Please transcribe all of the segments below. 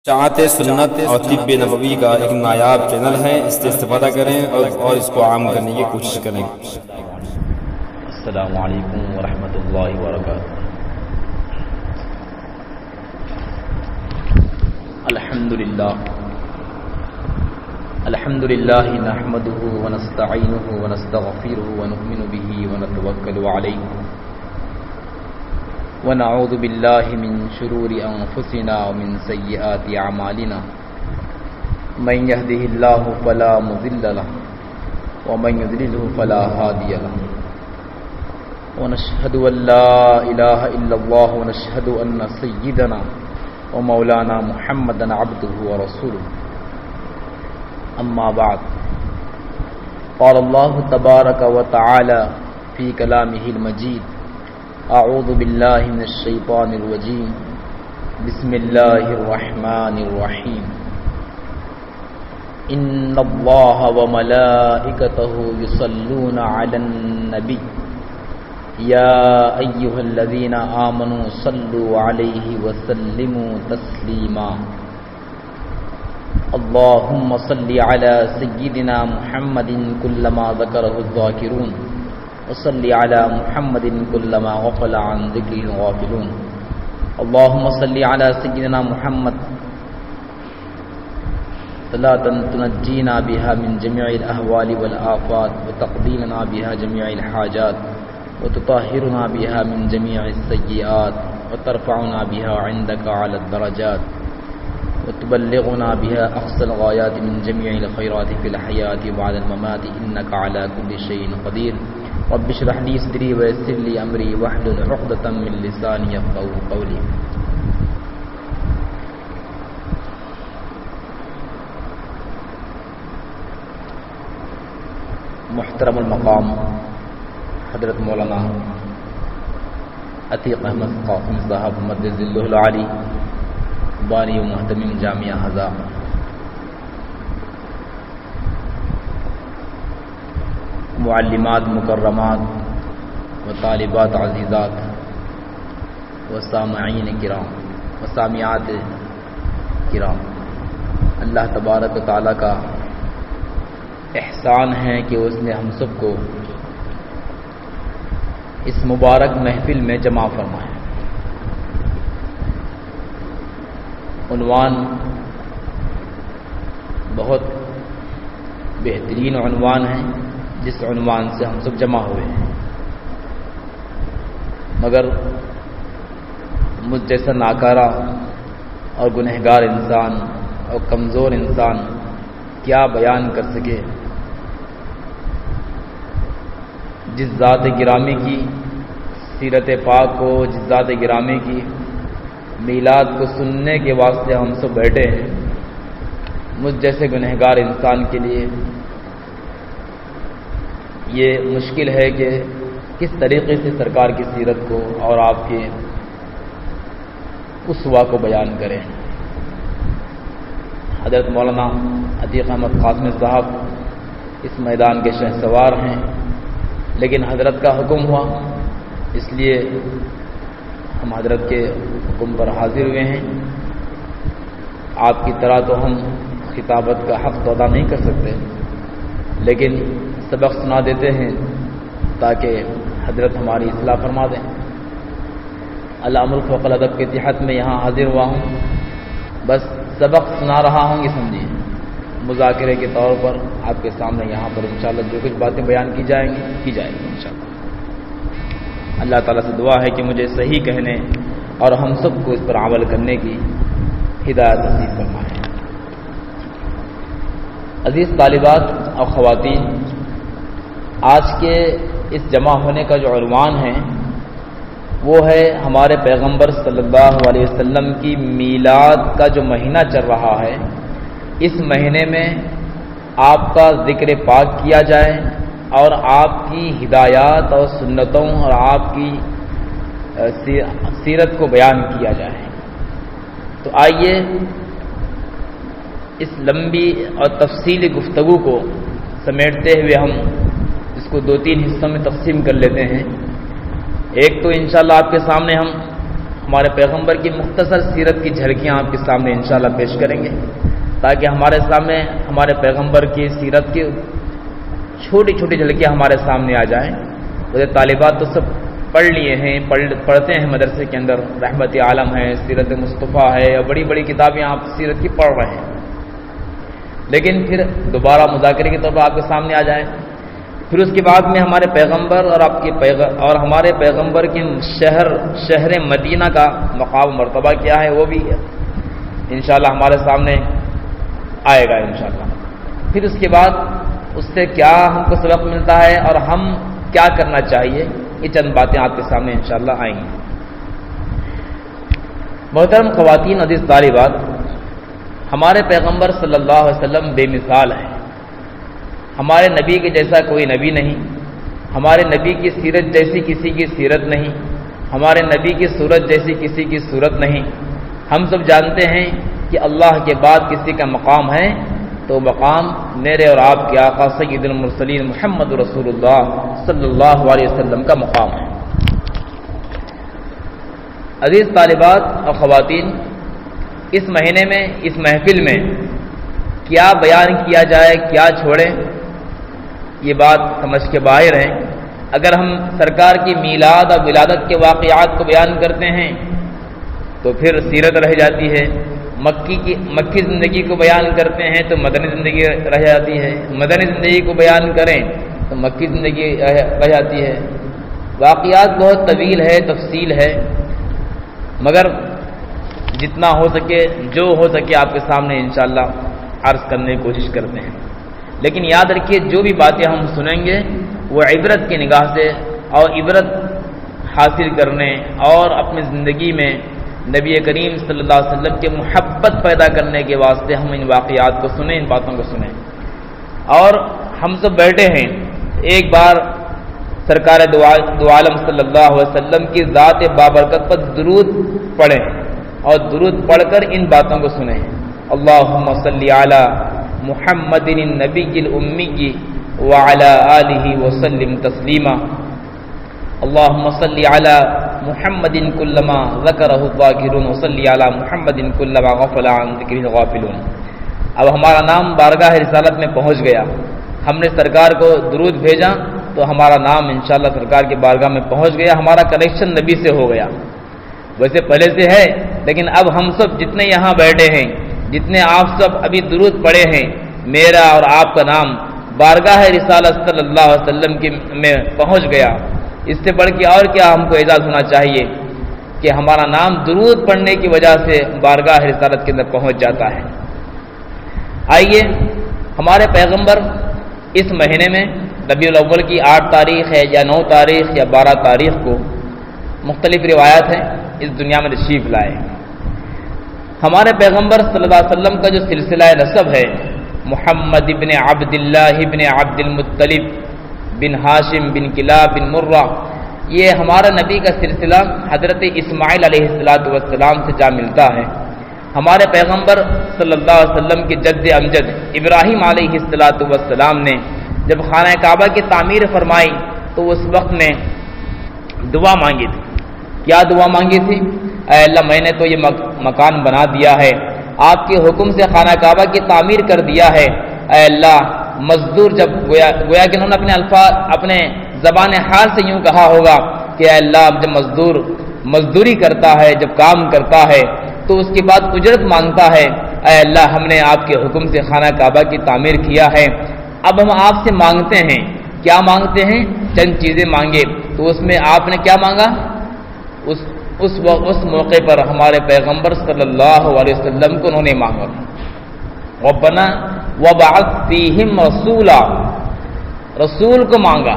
اشاعت سنت اور طب نبوی کا ایک نایاب چینل ہے، اس سے استفادہ کریں اور اس کو عام کرنے کی کوشش کریں۔ السلام علیکم ورحمۃ اللہ وبرکاتہ۔ الحمد للہ نحمده ونستعینه ونستغفره ونؤمن به ونتوکل علیہ ونعوذ باللہ من شرور انفسنا ومن سیئات اعمالنا، من يهده اللہ فلا مضل له ومن يضلله فلا هادی له، ونشهد ان لا الہ الا اللہ ونشهد ان سیدنا ومولانا محمدا عبده ورسوله، اما بعد، قال اللہ تبارک وتعالی فی کلامہ المجید، اعوذ باللہ من الشیطان الرجیم، بسم اللہ الرحمن الرحیم، ان اللہ وملائکتہ یصلون علی النبی یا ایہا الذین آمنوا صلوا علیہ وسلموا تسلیما، اللہم صل علی سیدنا محمد کلما ذکرہ الذاکرون وصلی علی محمد کلما غفل عن ذکرہ الغافلون، اللہم صلی علی سیدنا محمد صلاۃ تنجینا بها من جميع الاحوال والآفات وتقضی لنا بها جميع الحاجات وتطهرنا بها من جميع السیئات وترفعنا بها عندك على الدرجات وتبلغنا بها اقصى الغایات من جميع الخيرات في الحیاة بعد الممات انك على كل شيء قدیر، رب اشرح لي صدری ويسر لي امری واحلل عقدة من لسانی يفقهوا قولی۔ محترم المقام حضرت مولانا عتیق احمد قاسم صاحب مدد ذلہ العالی، بانی و محتمم جامعہ حضا، معلمات مکرمات و طالبات عزیزات و سامعین کرام و سامعات کرام، اللہ تبارک و تعالیٰ کا احسان ہے کہ اس نے ہم سب کو اس مبارک محفل میں جمع فرمایا۔ عنوان بہت بہترین عنوان ہے جس عنوان سے ہم سب جمع ہوئے ہیں، مگر مجھ جیسا ناکارہ اور گنہگار انسان اور کمزور انسان کیا بیان کر سکے جس ذات گرامی کی سیرت پاک کو، جس ذات گرامی کی میلاد کو سننے کے واسطے ہم سب بیٹھے ہیں، مجھ جیسے گنہگار انسان کے لیے یہ مشکل ہے کہ کس طریقے سے سرکار کی سیرت کو اور آپ کے اسوہ کو بیان کریں۔ حضرت مولانا عتیق احمد قاسم صاحب اس میدان کے شہسوار ہیں، لیکن حضرت کا حکم ہوا، اس لیے ہم حضرت کے حکم پر حاضر ہوئے ہیں۔ آپ کی طرح تو ہم خطابت کا حق تو ادا نہیں کر سکتے، لیکن سبق سنا دیتے ہیں تاکہ حضرت ہماری اصلاح فرما دیں۔ الامر فوق الادب کے تحت میں یہاں حاضر ہوا ہوں، بس سبق سنا رہا ہوں، یہ سمجھیے، مذاکرے کے طور پر آپ کے سامنے یہاں پر انشاءاللہ جو کچھ باتیں بیان کی جائیں گی انشاءاللہ۔ اللہ تعالیٰ سے دعا ہے کہ مجھے صحیح کہنے اور ہم سب کو اس پر عمل کرنے کی ہدایت نصیب فرمائے۔ عزیز طالبات اور خواتین، آج کے اس جمع ہونے کا جو عنوان ہے وہ ہے ہمارے پیغمبر صلی اللہ علیہ وسلم کی میلاد کا جو مہینہ چل رہا ہے، اس مہینے میں آپ کا ذکر پاک کیا جائے اور آپ کی ہدایات اور سنتوں اور آپ کی سیرت کو بیان کیا جائے۔ تو آئیے اس لمبی اور تفصیلی گفتگو کو سمیٹتے ہوئے ہم اس کو 2-3 حصوں میں تقسیم کر لیتے ہیں۔ ایک تو انشاءاللہ آپ کے سامنے ہم ہمارے پیغمبر کی مختصر سیرت کی جھلکیاں آپ کے سامنے انشاءاللہ پیش کریں گے، تاکہ ہمارے سامنے ہمارے پیغمبر کی سیرت کی چھوٹی چھوٹی جھلکیاں ہمارے سامنے آ جائیں۔ وہ طالبات تو سب پڑھ لیے ہیں، پڑھتے ہیں مدرسے کے اندر، رحمت عالم ہے، سیرت مصطفیٰ ہے، اور بڑی بڑی کتابیں آپ سیرت کی پڑھ رہے ہیں، لیکن پھر دوبارہ مذاکرے کے طور پر آپ کے سامنے آ جائے۔ پھر اس کے بعد میں ہمارے پیغمبر اور ہمارے پیغمبر کے شہر مدینہ کا مقام مرتبہ کیا ہے، وہ بھی انشاءاللہ ہمارے سامنے آئے گا انشاءاللہ۔ پھر اس کے بعد اس سے کیا ہم کو سبق ملتا ہے اور ہم کیا کرنا چاہیے، یہ چند باتیں آپ کے سامنے انشاءاللہ آئیں گی۔ محترم خواتین، عزیز طالبات، ہمارے پیغمبر صلی اللہ علیہ وسلم بے مثال ہیں۔ ہمارے نبی کے جیسا کوئی نبی نہیں، ہمارے نبی کی سیرت جیسی کسی کی سیرت نہیں، ہمارے نبی کی صورت جیسی کسی کی صورت نہیں۔ ہم سب جانتے ہیں کہ اللہ کے بعد کسی کا مقام ہے تو مقام میرے اور آپ کے آقا سید المرسلین محمد رسول اللہ صلی اللہ علیہ وسلم کا مقام ہے۔ عزیز طالبات اور خواتین، اس مہینے میں، اس محفل میں کیا بیان کیا جائے، کیا چھوڑیں، یہ بات سمجھ کے باہر ہے۔ اگر ہم سرکار کی میلاد اور ولادت کے واقعات کو بیان کرتے ہیں تو پھر سیرت رہ جاتی ہے، مکی زندگی کو بیان کرتے ہیں تو مدنی زندگی رہ جاتی ہے، مدنی زندگی کو بیان کریں تو مکی زندگی رہ جاتی ہے۔ واقعات بہت طویل ہے، تفصیل ہے، مگر جتنا ہو سکے، جو ہو سکے آپ کے سامنے انشاءاللہ عرض کرنے کی کوشش کرتے ہیں۔ لیکن یاد رکھیے، جو بھی باتیں ہم سنیں گے وہ عبرت کی نگاہ سے اور عبرت حاصل کرنے اور اپنی زندگی میں نبی کریم صلی اللہ علیہ وسلم کے محبت پیدا کرنے کے واسطے ہم ان واقعات کو سنیں، ان باتوں کو سنیں۔ اور ہم سب بیٹھے ہیں، ایک بار سرکار دو عالم صلی اللہ علیہ وسلم کی ذات بابرکت پر درود پڑھیں اور درود پڑھ کر ان باتوں کو سنیں۔ اللہم صلی علی محمد النبی الامی وعلی آلہ وسلم تسلیما۔ اللہم صلی علی محمد کلما ذکرہ الذاکرون وصلی علی محمد کلما غفل عن ذکرہ الغافلون۔ اب ہمارا نام بارگاہ رسالت میں پہنچ گیا، ہم نے سرکار کو درود بھیجا تو ہمارا نام انشاءاللہ سرکار کی بارگاہ میں پہنچ گیا، ہمارا کنیکشن نبی سے ہو گیا۔ ویسے پہلے سے ہے، لیکن اب ہم سب جتنے یہاں بیٹھے ہیں، جتنے آپ سب ابھی درود پڑھے ہیں، میرا اور آپ کا نام بارگاہ رسالت صلی اللہ علیہ وسلم میں پہنچ گیا۔ اس سے بڑھ کے اور کیا ہم کو اعزاز ہونا چاہیے کہ ہمارا نام درود پڑھنے کی وجہ سے بارگاہ رسالت کے اندر پہنچ جاتا ہے۔ آئیے، ہمارے پیغمبر اس مہینے میں ربیع الاول کی 8 تاریخ ہے یا 9 تاریخ یا 12 تاریخ کو، مختلف روایات ہیں، اس دنیا میں تشریف لائے۔ ہمارے پیغمبر صلی اللہ علیہ وسلم کا جو سلسلہ نسب ہے، محمد ابن عبداللہ ابن عبد المطلب بن ہاشم بن کلاب بن مرہ، یہ ہمارا نبی کا سلسلہ حضرت اسماعیل علیہ السلام سے جا ملتا ہے۔ ہمارے پیغمبر صلی اللہ علیہ وسلم کے جد امجد ابراہیم علیہ السلام نے جب خانہ کعبہ کی تعمیر فرمائی تو اس وقت میں دعا مانگی تھی۔ کیا دعا مانگی تھی؟ اے اللہ، میں نے تو یہ مکان بنا دیا ہے، آپ کے حکم سے خانہ کعبہ کی تعمیر کر دیا ہے، اے اللہ مزدور جب گویا کہ انہوں نے اپنے زبان حال سے یوں کہا ہوگا کہ اے اللہ، جب مزدور مزدوری کرتا ہے، جب کام کرتا ہے تو اس کے بعد اجرت مانگتا ہے، اے اللہ ہم نے آپ کے حکم سے خانہ کعبہ کی تعمیر کیا ہے، اب ہم آپ سے مانگتے ہیں۔ کیا مانگتے ہیں؟ چند چیزیں مانگے، تو اس میں آپ نے کیا مانگا؟ اس موقع پر ہمارے پیغمبر صلی اللہ علیہ وسلم کو انہوں نے مانگا، ربنا وبعث فیہم رسولا، رسول کو مانگا،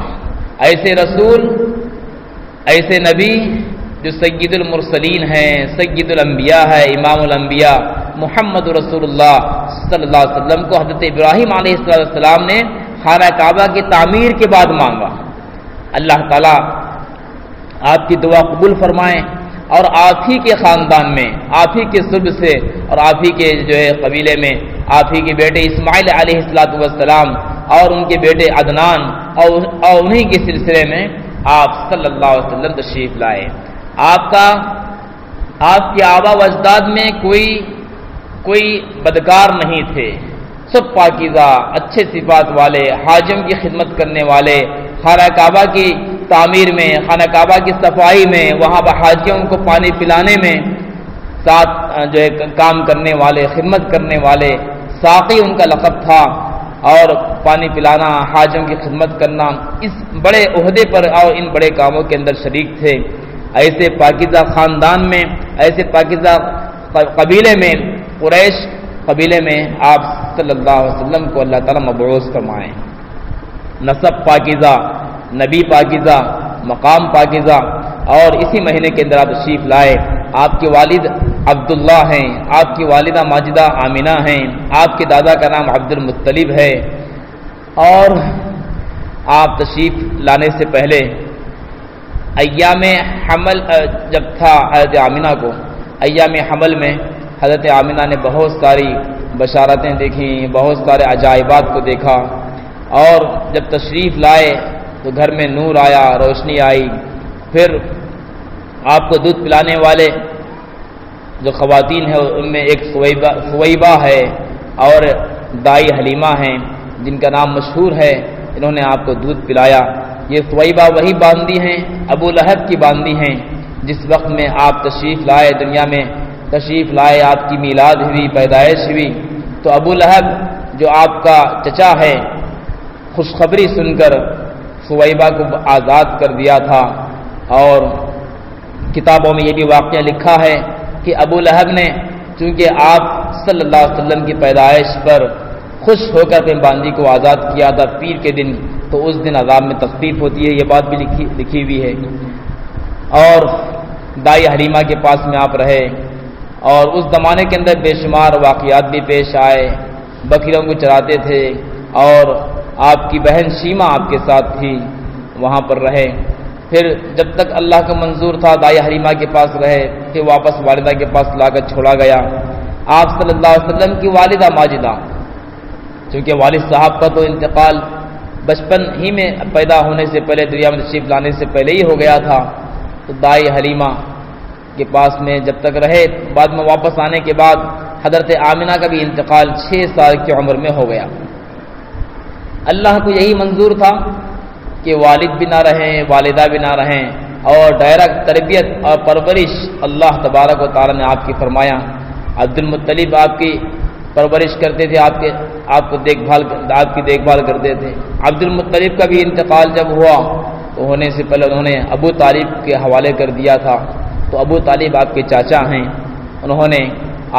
ایسے رسول، ایسے نبی جو سید المرسلین ہیں، سید الانبیاء ہے، امام الانبیاء محمد رسول اللہ صلی اللہ علیہ وسلم کو حضرت ابراہیم علیہ السلام نے خانہ کعبہ کی تعمیر کے بعد مانگا۔ اللہ تعالیٰ آپ کی دعا قبول فرمائیں اور آپ ہی کے خاندان میں، آپ ہی کے صلب سے اور آپ ہی کے جو ہے قبیلے میں آپ ہی کے بیٹے اسماعیل علیہ السلام اور ان کے بیٹے عدنان اور انہی کے سلسلے میں آپ صلی اللہ علیہ وسلم تشریف لائے۔ آپ کا آپ کے آبا و اجداد میں کوئی بدکار نہیں تھے، سب پاکیزہ اچھے صفات والے، حاجم کی خدمت کرنے والے، خانہ کعبہ کی تعمیر میں، خانہ کعبہ کی صفائی میں، وہاں پر حاجیوں کو پانی پلانے میں ساتھ جو ہے کام کرنے والے، خدمت کرنے والے، ساقی ان کا لقب تھا، اور پانی پلانا، حاجم کی خدمت کرنا، اس بڑے عہدے پر اور ان بڑے کاموں کے اندر شریک تھے۔ ایسے پاکیزہ خاندان میں، ایسے پاکیزہ قبیلے میں، قریش قبیلے میں آپ صلی اللہ علیہ وسلم کو اللہ تعالیٰ مبعوث فرمائے۔ نسب پاکیزہ، نبی پاکیزہ، مقام پاکیزہ، اور اسی مہینے کے اندر آپ تشریف لائے۔ آپ کے والد عبداللہ ہیں، آپ کی والدہ ماجدہ آمینہ ہیں، آپ کے دادا کا نام عبد المطلب ہے، اور آپ تشریف لانے سے پہلے ایام حمل جب تھا حضرت آمینہ کو، ایام حمل میں حضرت آمینہ نے بہت ساری بشارتیں دیکھیں، بہت سارے عجائبات کو دیکھا، اور جب تشریف لائے تو گھر میں نور آیا، روشنی آئی۔ پھر آپ کو دودھ پلانے والے جو خواتین ہیں ان میں ایک سویبہ ہے اور دائی حلیمہ ہیں جن کا نام مشہور ہے، انہوں نے آپ کو دودھ پلایا۔ یہ سویبہ وہی باندی ہیں، ابو لہب کی باندی ہیں، جس وقت میں آپ تشریف لائے، دنیا میں تشریف لائے، آپ کی میلاد ہوئی، پیدائش ہوئی، تو ابو لہب جو آپ کا چچا ہے خوشخبری سن کر سویبہ کو آزاد کر دیا تھا۔ اور کتابوں میں یہ بھی واقعہ لکھا ہے کہ ابو لہب نے چونکہ آپ صلی اللہ علیہ وسلم کی پیدائش پر خوش ہو کر اپنی باندی کو آزاد کیا تھا پیر کے دن، تو اس دن عذاب میں تخفیف ہوتی ہے، یہ بات بھی لکھی ہوئی ہے۔ اور دائی حلیمہ کے پاس میں آپ رہے، اور اس زمانے کے اندر بے شمار واقعات بھی پیش آئے، بکریوں کو چراتے تھے، اور آپ کی بہن شیمہ آپ کے ساتھ تھی، وہاں پر رہے۔ پھر جب تک اللہ کا منظور تھا دائی حلیمہ کے پاس رہے، پھر واپس والدہ کے پاس لا کر چھوڑا گیا۔ آپ صلی اللہ علیہ وسلم کی والدہ ماجدہ، چونکہ والد صاحب کا تو انتقال بچپن ہی میں پیدا ہونے سے پہلے، دنیا میں تشریف لانے سے پہلے ہی ہو گیا تھا، تو دائی حلیمہ کے پاس میں جب تک رہے، بعد میں واپس آنے کے بعد حضرت آمینہ کا بھی انتقال 6 سال کی عمر میں ہو گیا۔ اللہ کو یہی منظور تھا کہ والد بھی نہ رہیں، والدہ بھی نہ رہیں، اور ڈائریکٹ تربیت اور پرورش اللہ تبارک و تعالیٰ نے آپ کی فرمایا۔ عبد المطلب آپ کی پرورش کرتے تھے، آپ کی دیکھ بھال کرتے تھے۔ عبد المطلب کا بھی انتقال جب ہوا تو ہونے سے پہلے انہوں نے ابو طالب کے حوالے کر دیا تھا، تو ابو طالب آپ کے چاچا ہیں، انہوں نے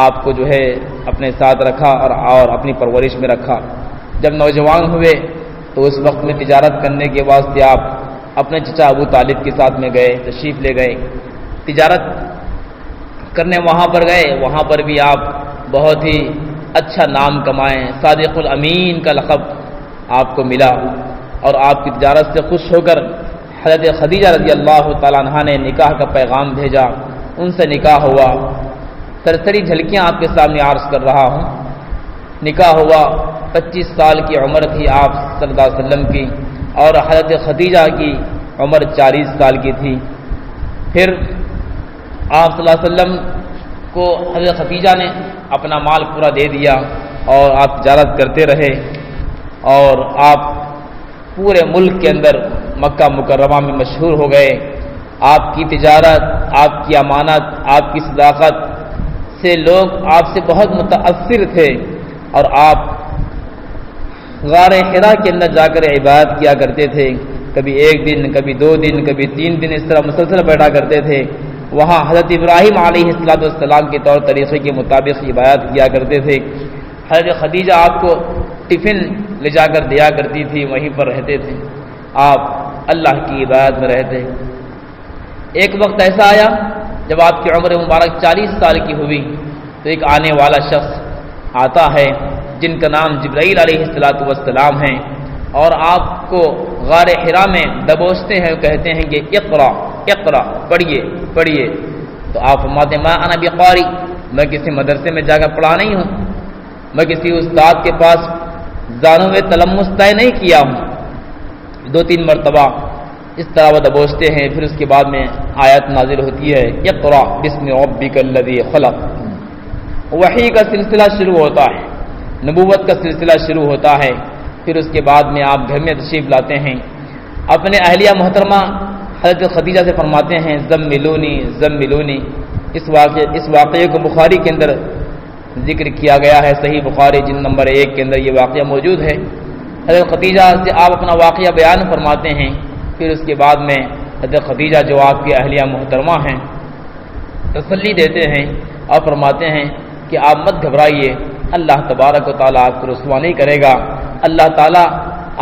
آپ کو جو ہے اپنے ساتھ رکھا اور اپنی پرورش میں رکھا۔ جب نوجوان ہوئے تو اس وقت میں تجارت کرنے کے واسطے آپ اپنے چچا ابو طالب کے ساتھ میں گئے، تشریف لے گئے، تجارت کرنے وہاں پر گئے۔ وہاں پر بھی آپ بہت ہی اچھا نام کمائیں، صادق الامین کا لقب آپ کو ملا، اور آپ کی تجارت سے خوش ہو کر حضرت خدیجہ رضی اللہ تعالیٰ عنہا نے نکاح کا پیغام بھیجا، ان سے نکاح ہوا۔ سرسری جھلکیاں آپ کے سامنے عرض کر رہا ہوں۔ نکاح ہوا، 25 سال کی عمر تھی آپ صلی اللہ علیہ وسلم کی، اور حضرت خدیجہ کی عمر 40 سال کی تھی۔ پھر آپ صلی اللہ علیہ وسلم کو حضرت خدیجہ نے اپنا مال پورا دے دیا، اور آپ تجارت کرتے رہے، اور آپ پورے ملک کے اندر مکہ مکرمہ میں مشہور ہو گئے۔ آپ کی تجارت، آپ کی امانت، آپ کی صداقت سے لوگ آپ سے بہت متاثر تھے، اور آپ غار حرا کے اندر جا کر عبادت کیا کرتے تھے، کبھی 1 دن، کبھی 2 دن، کبھی 3 دن، اس طرح مسلسل بیٹھا کرتے تھے۔ وہاں حضرت ابراہیم علیہ السلام کے طور طریقے کے مطابق عبادت کیا کرتے تھے۔ حضرت خدیجہ آپ کو ٹفن لے جا کر دیا کرتی تھی، وہیں پر رہتے تھے، آپ اللہ کی عبادت میں رہتے۔ ایک وقت ایسا آیا جب آپ کی عمر مبارک 40 سال کی ہوئی، تو ایک آنے والا شخص آتا ہے جن کا نام جبرائیل علیہ السلام ہیں، اور آپ کو غار حرا میں دبوچتے ہیں، کہتے ہیں کہ اقرا اقرا، پڑھیے پڑھیے۔ تو آپ فرماتے ہیں ما انا بقاری، میں کسی مدرسے میں جا کر پڑھا نہیں ہوں، میں کسی استاد کے پاس زانوں میں تلمس طے نہیں کیا ہوں۔ 2-3 مرتبہ اس طرح وہ دبوچتے ہیں. پھر اس کے بعد میں آیت نازل ہوتی ہے اقرأ باسم ربک الذی خلق. وحی کا سلسلہ شروع ہوتا ہے, نبوت کا سلسلہ شروع ہوتا ہے. پھر اس کے بعد میں آپ گھر میں تشریف لاتے ہیں, اپنے اہلیہ محترمہ حضرت خدیجہ سے فرماتے ہیں زملونی زملونی. اس واقعے کو بخاری کے اندر ذکر کیا گیا ہے, صحیح بخاری جلد نمبر 1 کے اندر یہ واقعہ موجود ہے. حضرت خدیجہ سے آپ اپنا واقعہ بیان فرماتے ہیں. پھر اس کے بعد میں حضرت خدیجہ جو آپ کی اہلیہ محترمہ ہیں تسلی دیتے ہیں اور فرماتے ہیں کہ آپ مت گھبرائیے, اللہ تبارک و تعالیٰ آپ کو رسوا نہیں کرے گا, اللہ تعالیٰ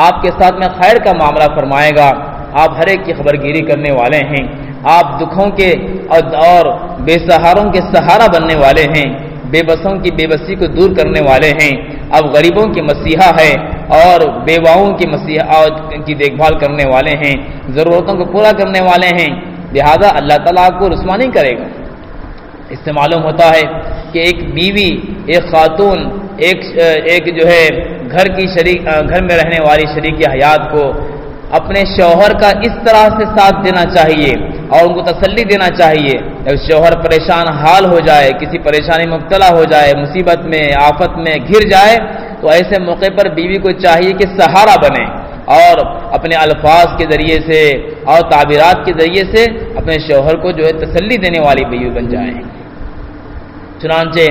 آپ کے ساتھ میں خیر کا معاملہ فرمائے گا. آپ ہر ایک کی خبر گیری کرنے والے ہیں, آپ دکھوں کے اور بے سہاروں کے سہارا بننے والے ہیں, بے بسوں کی بے بسی کو دور کرنے والے ہیں. اب غریبوں کی مسیحا ہے اور بیواؤں کی مسیحا کی دیکھ بھال کرنے والے ہیں, ضرورتوں کو پورا کرنے والے ہیں. لہذا اللہ تعالیٰ آپ کو رسوا نہیں کرے گا. اس سے معلوم ہوتا ہے کہ ایک بیوی, ایک خاتون, ایک جو ہے گھر میں رہنے والی شریک حیات کو اپنے شوہر کا اس طرح سے ساتھ دینا چاہیے اور ان کو تسلی دینا چاہیے. جب شوہر پریشان حال ہو جائے, کسی پریشانی میں مبتلا ہو جائے, مصیبت میں آفت میں گھر جائے, تو ایسے موقع پر بیوی کو چاہیے کہ سہارا بنے اور اپنے الفاظ کے ذریعے سے اور تعبیرات کے ذریعے سے اپنے شوہر کو جو ہے تسلی دینے والی بیوی بن جائیں. چنانچہ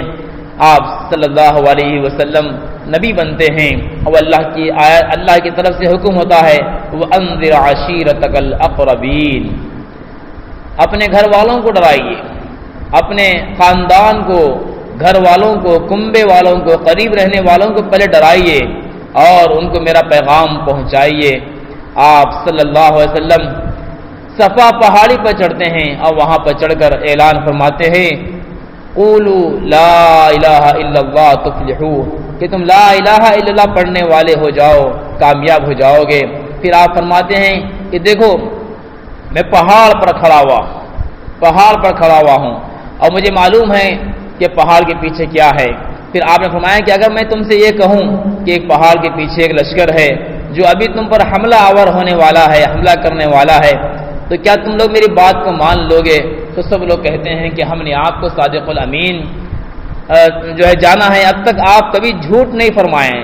آپ صلی اللہ علیہ وسلم نبی بنتے ہیں اور اللہ کی طرف سے حکم ہوتا ہے وَأَنذِرْ عَشِيرَتَكَ الْأَقْرَبِينَ. اپنے گھر والوں کو ڈرائیے, اپنے خاندان کو, گھر والوں کو, کنبے والوں کو, قریب رہنے والوں کو پہلے ڈرائیے اور ان کو میرا پیغام پہنچائیے. آپ صلی اللہ علیہ وسلم صفا پہاڑی پر چڑھتے ہیں اور وہاں پر چڑھ کر اعلان فرماتے ہیں قولوا لا الہ الا اللہ تفلحوا, کہ تم لا الہ الا اللہ پڑھنے والے ہو جاؤ, کامیاب ہو جاؤ گے. پھر آپ فرماتے ہیں کہ دیکھو میں پہاڑ پر کھڑا ہوا ہوں اور مجھے معلوم ہے کہ پہاڑ کے پیچھے کیا ہے. پھر آپ نے فرمایا کہ اگر میں تم سے یہ کہوں کہ ایک پہاڑ کے پیچھے ایک لشکر ہے جو ابھی تم پر حملہ آور ہونے والا ہے, حملہ کرنے والا ہے, تو کیا تم لوگ میری بات کو مان لو گے؟ تو سب لوگ کہتے ہیں کہ ہم نے آپ کو صادق الامین جو ہے جانا ہے, اب تک آپ کبھی جھوٹ نہیں فرمائے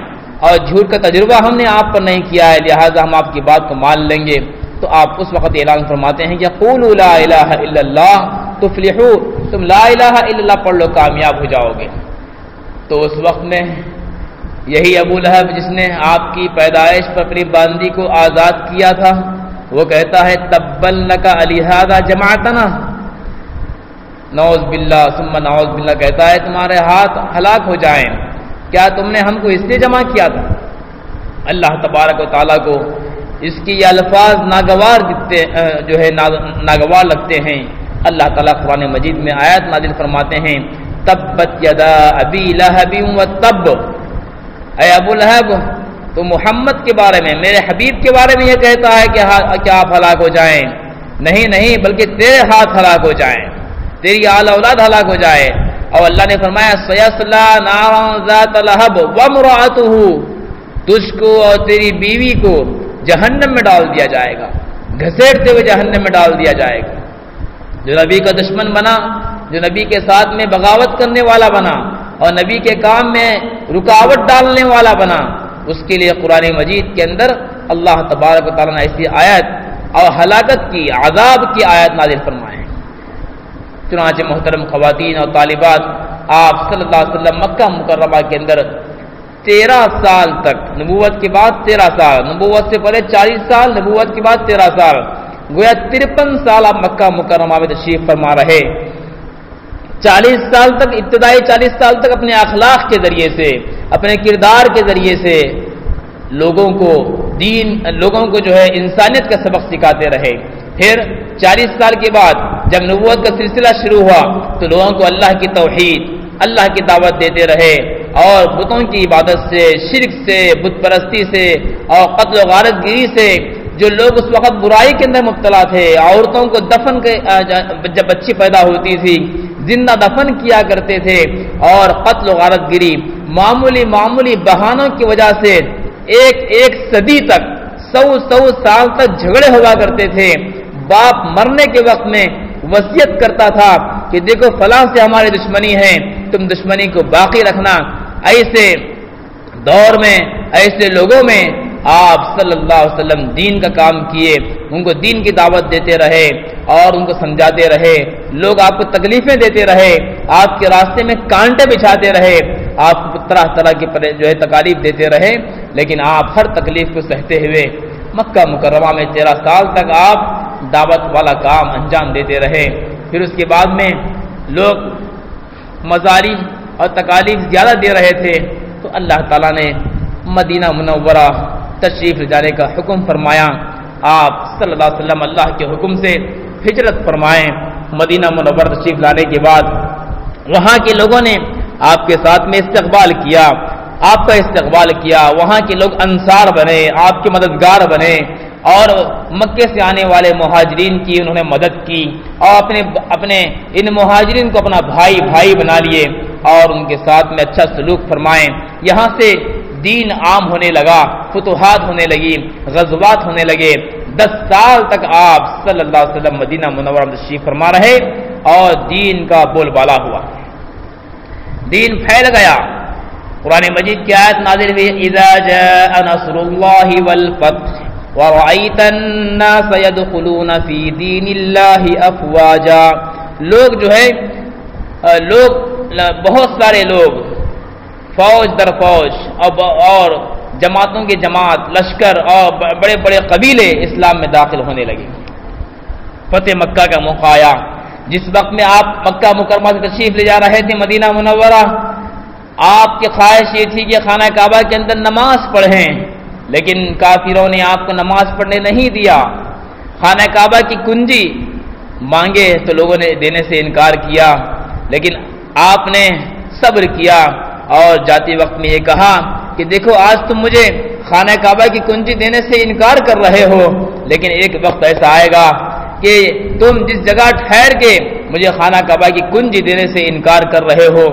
اور جھوٹ کا تجربہ ہم نے آپ پر نہیں کیا ہے, لہٰذا ہم آپ کی بات کو مان لیں گے. تو آپ اس وقت اعلان فرماتے ہیں کہ قولوا لا الہ الا اللہ تفلحوا, تم لا الہ الا اللہ پڑھ لو, کامیاب ہو جاؤ گے. تو اس وقت میں یہی ابو لہب جس نے آپ کی پیدائش پر اپنی باندی کو آزاد کیا تھا, وہ کہتا ہے تبا لک لہذا جمعتنا, نعوذ باللہ ثم نعوذ باللہ, کہتا ہے تمہارے ہاتھ ہلاک ہو جائیں, کیا تم نے ہم کو اس لیے جمع کیا تھا؟ اللہ تبارک و تعالیٰ کو اس کی یہ الفاظ ناگوار لگتے ہیں. اللہ تعالیٰ قرآن مجید میں آیت نازل فرماتے ہیں تبت یدا ابی لہب وتب, اے ابو لہب تو محمد کے بارے میں, میرے حبیب کے بارے میں یہ کہتا ہے کہ آپ ہلاک ہو جائیں؟ نہیں, بلکہ تیرے ہاتھ ہلاک ہو جائیں, تیری آل اولاد ہلاک ہو جائے. اور اللہ نے فرمایا سیصلی نارا ذات لہب وامرأتہ, تجھ کو اور تیری بیوی کو جہنم میں ڈال دیا جائے گا, گھسیٹتے ہوئے جہنم میں ڈال دیا جائے گا. جو نبی کا دشمن بنا, جو نبی کے ساتھ میں بغاوت کرنے والا بنا اور نبی کے کام میں رکاوٹ ڈالنے والا بنا, اس کے لیے قرآن مجید کے اندر اللہ تبارک و تعالیٰ نے ایسی آیت اور ہلاکت کی, عذاب کی آیت نازل فرمائے. چنانچہ محترم خواتین اور طالبات, آپ صلی اللہ علیہ وسلم مکہ مکرمہ کے اندر 13 سال تک, نبوت کے بعد 13 سال, نبوت سے پہلے 40 سال, نبوت کے بعد 13 سال, گویا 53 سال آپ مکہ مکرمہ میں تشریف فرما رہے. 40 سال تک, ابتدائی 40 سال تک اپنے اخلاق کے ذریعے سے, اپنے کردار کے ذریعے سے لوگوں کو جو ہے انسانیت کا سبق سکھاتے رہے. پھر 40 سال کے بعد جب نبوت کا سلسلہ شروع ہوا تو لوگوں کو اللہ کی توحید, اللہ کی دعوت دیتے رہے اور بتوں کی عبادت سے, شرک سے, بت پرستی سے اور قتل و غارت گیری سے, جو لوگ اس وقت برائی کے اندر مبتلا تھے, عورتوں کو دفن کے جب بچی پیدا ہوتی تھی زندہ دفن کیا کرتے تھے, اور قتل و غارت گیری معمولی بہانوں کی وجہ سے ایک صدی تک 100 سال تک جھگڑے ہوا کرتے تھے. باپ مرنے کے وقت میں وصیت کرتا تھا کہ دیکھو فلاں سے ہماری دشمنی ہے، تم دشمنی کو باقی رکھنا. ایسے دور میں، ایسے لوگوں میں آپ صلی اللہ علیہ وسلم دین کا کام کیے، ان کو دین کی دعوت دیتے رہے اور ان کو سمجھاتے رہے. لوگ آپ کو تکلیفیں دیتے رہے، آپ کے راستے میں کانٹے بچھاتے رہے، آپ کو طرح طرح کی جو ہے تکالیف دیتے رہے، لیکن آپ ہر تکلیف کو سہتے ہوئے مکہ مکرمہ میں 13 سال تک آپ دعوت والا کام انجام دیتے رہے. پھر اس کے بعد میں لوگ مزاری اور تکالیف زیادہ دے رہے تھے تو اللہ تعالیٰ نے مدینہ منورہ تشریف لے جانے کا حکم فرمایا. آپ صلی اللہ علیہ وسلم اللہ کے حکم سے ہجرت فرمائیں. مدینہ منورہ تشریف لانے کے بعد وہاں کے لوگوں نے آپ کے ساتھ میں استقبال کیا، آپ کا استقبال کیا. وہاں کے لوگ انصار بنے، آپ کے مددگار بنے اور مکے سے آنے والے مہاجرین کی انہوں نے مدد کی اور اپنے ان مہاجرین کو اپنا بھائی بنا لیے اور ان کے ساتھ میں اچھا سلوک فرمائیں. یہاں سے دین عام ہونے لگا، فتوحات ہونے لگی، غزوات ہونے لگے. 10 سال تک آپ صلی اللہ علیہ وسلم مدینہ منورہ میں تشریف فرما رہے اور دین کا بول بالا ہوا، دین پھیل گیا. قرآن مجید کی آیت نازل ہوئی اذا جاء نصر اللہ والفتح ورأيت الناس يدخلون في دين الله افواجا. لوگ جو ہے بہت سارے لوگ فوج در فوج اور جماعتوں کی جماعت، لشکر اور بڑے بڑے قبیلے اسلام میں داخل ہونے لگے. فتح مکہ کا موقع آیا. جس وقت میں آپ مکہ مکرمہ سے تشریف لے جا رہے تھے مدینہ منورہ، آپ کی خواہش یہ تھی کہ خانہ کعبہ کے اندر نماز پڑھیں، لیکن کافروں نے آپ کو نماز پڑھنے نہیں دیا. خانہ کعبہ کی کنجی مانگے تو لوگوں نے دینے سے انکار کیا، لیکن آپ نے صبر کیا اور جاتے وقت میں یہ کہا کہ دیکھو آج تم مجھے خانہ کعبہ کی کنجی دینے سے انکار کر رہے ہو، لیکن ایک وقت ایسا آئے گا کہ تم جس جگہ ٹھہر کے مجھے خانہ کعبہ کی کنجی دینے سے انکار کر رہے ہو،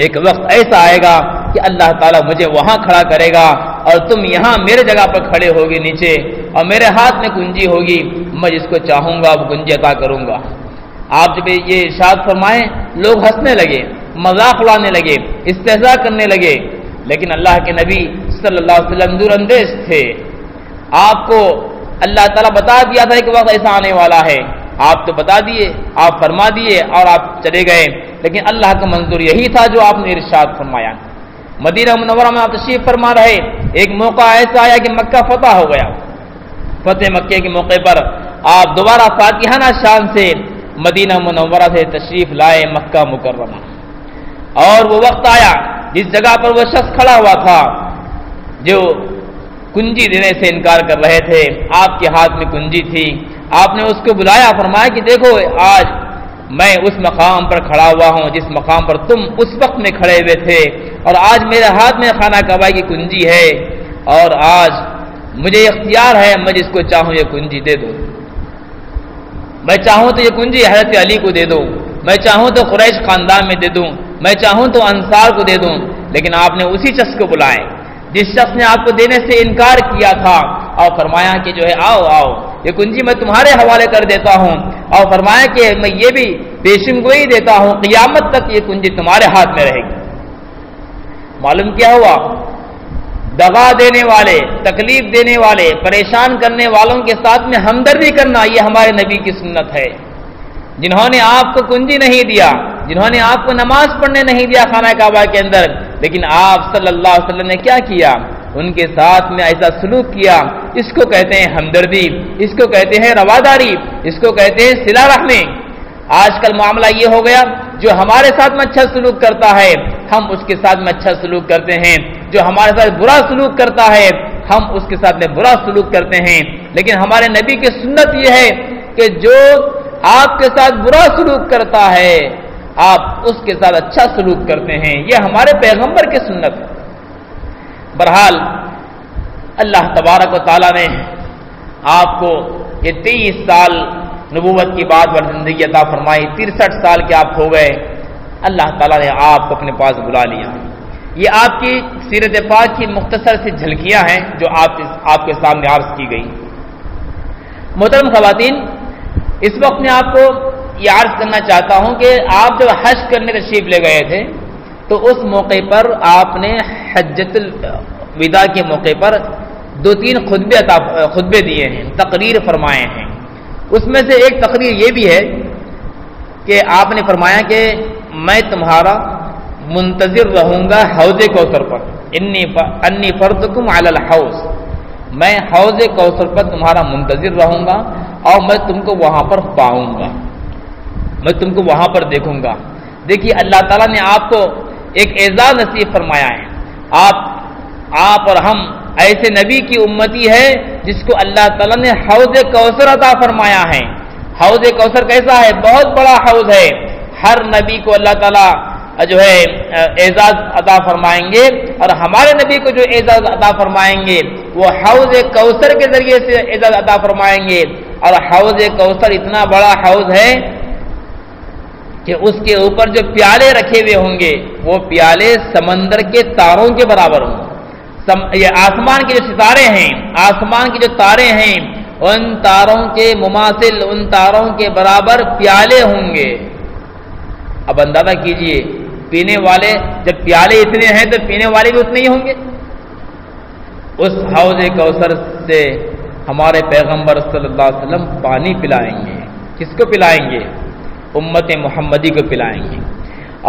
ایک وقت ایسا آئے گا کہ اللہ تعالیٰ مجھے وہاں کھڑا کرے گا اور تم یہاں میرے جگہ پر کھڑے ہوگے نیچے اور میرے ہاتھ میں کنجی ہوگی، میں جس کو چاہوں گا وہ کنجی عطا کروں گا. آپ جب یہ ارشاد فرمائیں لوگ ہنسنے لگے، مذاق اڑانے لگے، استہزاء کرنے لگے، لیکن اللہ کے نبی صلی اللہ علیہ وسلم دور اندیش تھے. آپ کو اللہ تعالیٰ بتا دیا تھا کہ وقت ایسا آنے والا ہے، آپ تو بتا دیے، آپ فرما دیے اور آپ چلے گئے، لیکن اللہ کا منظور یہی تھا جو آپ نے ارشاد فرمایا. مدینہ منورہ میں آپ تشریف فرما رہے، ایک موقع ایسا آیا کہ مکہ فتح ہو گیا. فتح مکہ کے موقع پر آپ دوبارہ فاتحانہ شان سے مدینہ منورہ سے تشریف لائے مکہ مکرمہ. اور وہ وقت آیا جس جگہ پر وہ شخص کھڑا ہوا تھا جو کنجی دینے سے انکار کر رہے تھے، آپ کے ہاتھ میں کنجی تھی. آپ نے اس کو بلایا، فرمایا کہ دیکھو آج میں اس مقام پر کھڑا ہوا ہوں جس مقام پر تم اس وقت میں کھڑے ہوئے تھے، اور آج میرے ہاتھ میں خانہ کعبہ کی کنجی ہے، اور آج مجھے اختیار ہے میں جس کو چاہوں یہ کنجی دے دوں. میں چاہوں تو یہ کنجی حضرت علی کو دے دوں، میں چاہوں تو قریش خاندان میں دے دوں، میں چاہوں تو انصار کو دے دوں. لیکن آپ نے اسی شخص کو بلائے جس شخص نے آپ کو دینے سے انکار کیا تھا، اور فرمایا کہ جو ہے آؤ یہ کنجی میں تمہارے حوالے کر دیتا ہوں، اور فرمایا کہ میں یہ بھی پیشن گوئی دیتا ہوں قیامت تک یہ کنجی تمہارے ہاتھ میں رہے گی. معلوم کیا ہوا؟ دغا دینے والے، تکلیف دینے والے، پریشان کرنے والوں کے ساتھ میں ہمدردی کرنا یہ ہمارے نبی کی سنت ہے. جنہوں نے آپ کو کنجی نہیں دیا، جنہوں نے آپ کو نماز پڑھنے نہیں دیا خانہ کعبہ کے اندر، لیکن آپ صلی اللہ علیہ وسلم نے کیا کیا؟ ان کے ساتھ میں ایسا سلوک کیا. اس کو کہتے ہیں ہمدردی، اس کو کہتے ہیں رواداری، اس کو کہتے ہیں صلہ رحمی. آج کل معاملہ یہ ہو گیا جو ہمارے ساتھ میں اچھا سلوک کرتا ہے ہم اس کے ساتھ میں اچھا سلوک کرتے ہیں، جو ہمارے ساتھ برا سلوک کرتا ہے ہم اس کے ساتھ میں برا سلوک کرتے ہیں. لیکن ہمارے نبی کی سنت یہ ہے کہ جو آپ کے ساتھ برا سلوک کرتا ہے آپ اس کے ساتھ اچھا سلوک کرتے ہیں. یہ ہمارے پیغمبر کی سنت ہے. بہرحال اللہ تبارک و تعالیٰ نے آپ کو یہ 23 سال نبوت کی بعد پر زندگی عطا فرمائی. 63 سال کے آپ ہو گئے. اللہ تعالیٰ نے آپ کو اپنے پاس بلا لیا. یہ آپ کی سیرت پاک کی مختصر سی جھلکیاں ہیں جو آپ کے سامنے عرض کی گئی۔ محترم خواتین، اس وقت میں آپ کو یہ عرض کرنا چاہتا ہوں کہ آپ جب حج کرنے تشریف لے گئے تھے تو اس موقع پر آپ نے حجۃ الوداع کے موقع پر 2-3 خطبے دیے ہیں، تقریر فرمائے ہیں۔ اس میں سے ایک تقریر یہ بھی ہے کہ آپ نے فرمایا کہ میں تمہارا منتظر رہوں گا حوض کوثر پر، انی فرضکم علی الحوض، میں حوض کوثر پر تمہارا منتظر رہوں گا اور میں تم کو وہاں پر پاؤں گا، میں تم کو وہاں پر دیکھوں گا۔ دیکھیے اللہ تعالیٰ نے آپ کو ایک اعزاز نصیب فرمایا ہے۔ آپ اور ہم ایسے نبی کی امتی ہے جس کو اللہ تعالیٰ نے حوض کوثر عطا فرمایا ہے۔ حوض کوثر کیسا ہے؟ بہت بڑا حوض ہے۔ ہر نبی کو اللہ تعالیٰ جو ہے اعزاز عطا فرمائیں گے، اور ہمارے نبی کو جو اعزاز عطا فرمائیں گے وہ حوض کوثر کے ذریعے سے اعزاز عطا فرمائیں گے۔ اور حوض کوثر اتنا بڑا حوض ہے کہ اس کے اوپر جو پیالے رکھے ہوئے ہوں گے وہ پیالے سمندر کے تاروں کے برابر ہوں گے۔ یہ آسمان کے جو ستارے ہیں، آسمان کے جو تارے ہیں، ان تاروں کے مماثل، ان تاروں کے برابر پیالے ہوں گے۔ اب اندازہ کیجئے، پینے والے جب پیالے اتنے ہیں تو پینے والے بھی اتنے ہی ہوں گے۔ اس حوض کوثر سے ہمارے پیغمبر صلی اللہ علیہ وسلم پانی پلائیں گے۔ کس کو پلائیں گے؟ امت محمدی کو پلائیں گے۔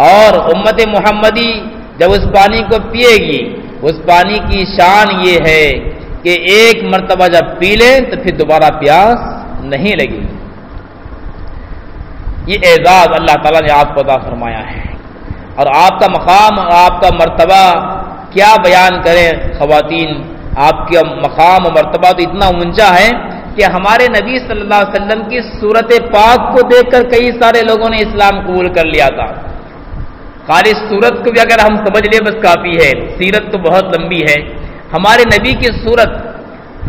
اور امت محمدی جب اس پانی کو پیے گی، اس پانی کی شان یہ ہے کہ ایک مرتبہ جب پی لیں تو پھر دوبارہ پیاس نہیں لگے گی۔ یہ اعزاز اللہ تعالیٰ نے آپ کو عطا فرمایا ہے، اور آپ کا مقام اور آپ کا مرتبہ کیا بیان کریں خواتین۔ آپ کا مقام و مرتبہ تو اتنا اونچا ہے کہ ہمارے نبی صلی اللہ علیہ وسلم کی صورت پاک کو دیکھ کر کئی سارے لوگوں نے اسلام قبول کر لیا تھا۔ خالی صورت کو بھی اگر ہم سمجھ لیں بس کافی ہے، سیرت تو بہت لمبی ہے۔ ہمارے نبی کی صورت،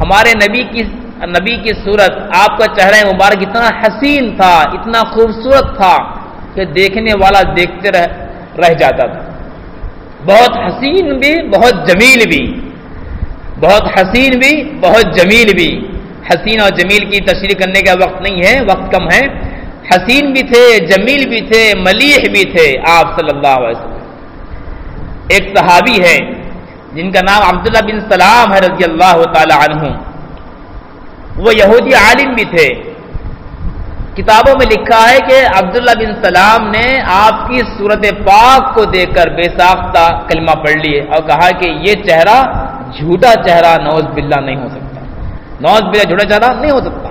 ہمارے نبی کی صورت، آپ کا چہرہ مبارک اتنا حسین تھا، اتنا خوبصورت تھا کہ دیکھنے والا دیکھتے رہ جاتا تھا۔ بہت حسین بھی، بہت جمیل بھی، بہت حسین بھی، بہت جمیل بھی۔ حسین اور جمیل کی تشریح کرنے کا وقت نہیں ہے، وقت کم ہے۔ حسین بھی تھے، جمیل بھی تھے، ملیح بھی تھے آپ صلی اللہ علیہ وسلم۔ ایک صحابی ہے جن کا نام عبداللہ بن سلام ہے رضی اللہ تعالی عنہ، وہ یہودی عالم بھی تھے۔ کتابوں میں لکھا ہے کہ عبداللہ بن سلام نے آپ کی صورت پاک کو دیکھ کر بے ساختہ کلمہ پڑھ لیے اور کہا کہ یہ چہرہ جھوٹا چہرہ نعوذ باللہ نہیں ہو سکتا، نعوذ باللہ جھوٹا چہرہ نہیں ہو سکتا۔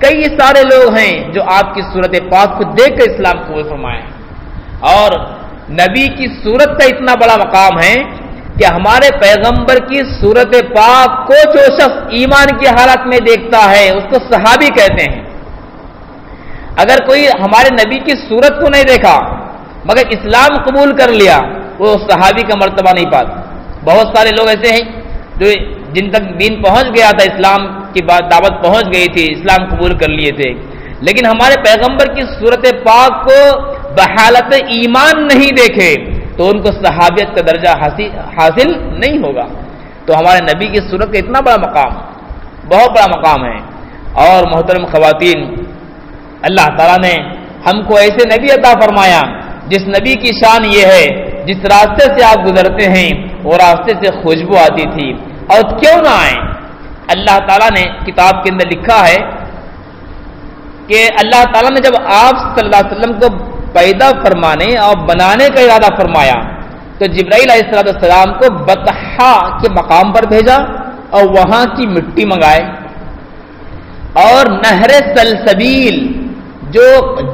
کئی سارے لوگ ہیں جو آپ کی صورت پاک کو دیکھ کر اسلام قبول فرمائے ہیں، اور نبی کی صورت کا اتنا بڑا مقام ہے کہ ہمارے پیغمبر کی صورت پاک کو جو شخص ایمان کی حالت میں دیکھتا ہے اس کو صحابی کہتے ہیں۔ اگر کوئی ہمارے نبی کی صورت کو نہیں دیکھا مگر اسلام قبول کر لیا وہ صحابی کا مرتبہ نہیں پاتا۔ بہت سارے لوگ ایسے ہیں جو جن تک دین پہنچ گیا تھا، اسلام کی دعوت پہنچ گئی تھی، اسلام قبول کر لیے تھے، لیکن ہمارے پیغمبر کی صورت پاک کو بحالت ایمان نہیں دیکھے تو ان کو صحابیت کا درجہ حاصل نہیں ہوگا۔ تو ہمارے نبی کی صورت کا اتنا بڑا مقام، بہت بڑا مقام ہے۔ اور محترم خواتین، اللہ تعالیٰ نے ہم کو ایسے نبی عطا فرمایا جس نبی کی شان یہ ہے جس راستے سے آپ گزرتے ہیں وہ راستے سے خوشبو آتی تھی، اور کیوں نہ آئے۔ اللہ تعالیٰ نے کتاب کے اندر لکھا ہے کہ اللہ تعالیٰ نے جب آپ صلی اللہ علیہ وسلم کو پیدا فرمانے اور بنانے کا ارادہ فرمایا تو جبرائیل علیہ السلام کو بطحا کے مقام پر بھیجا اور وہاں کی مٹی منگائے، اور نہر سلسبیل جو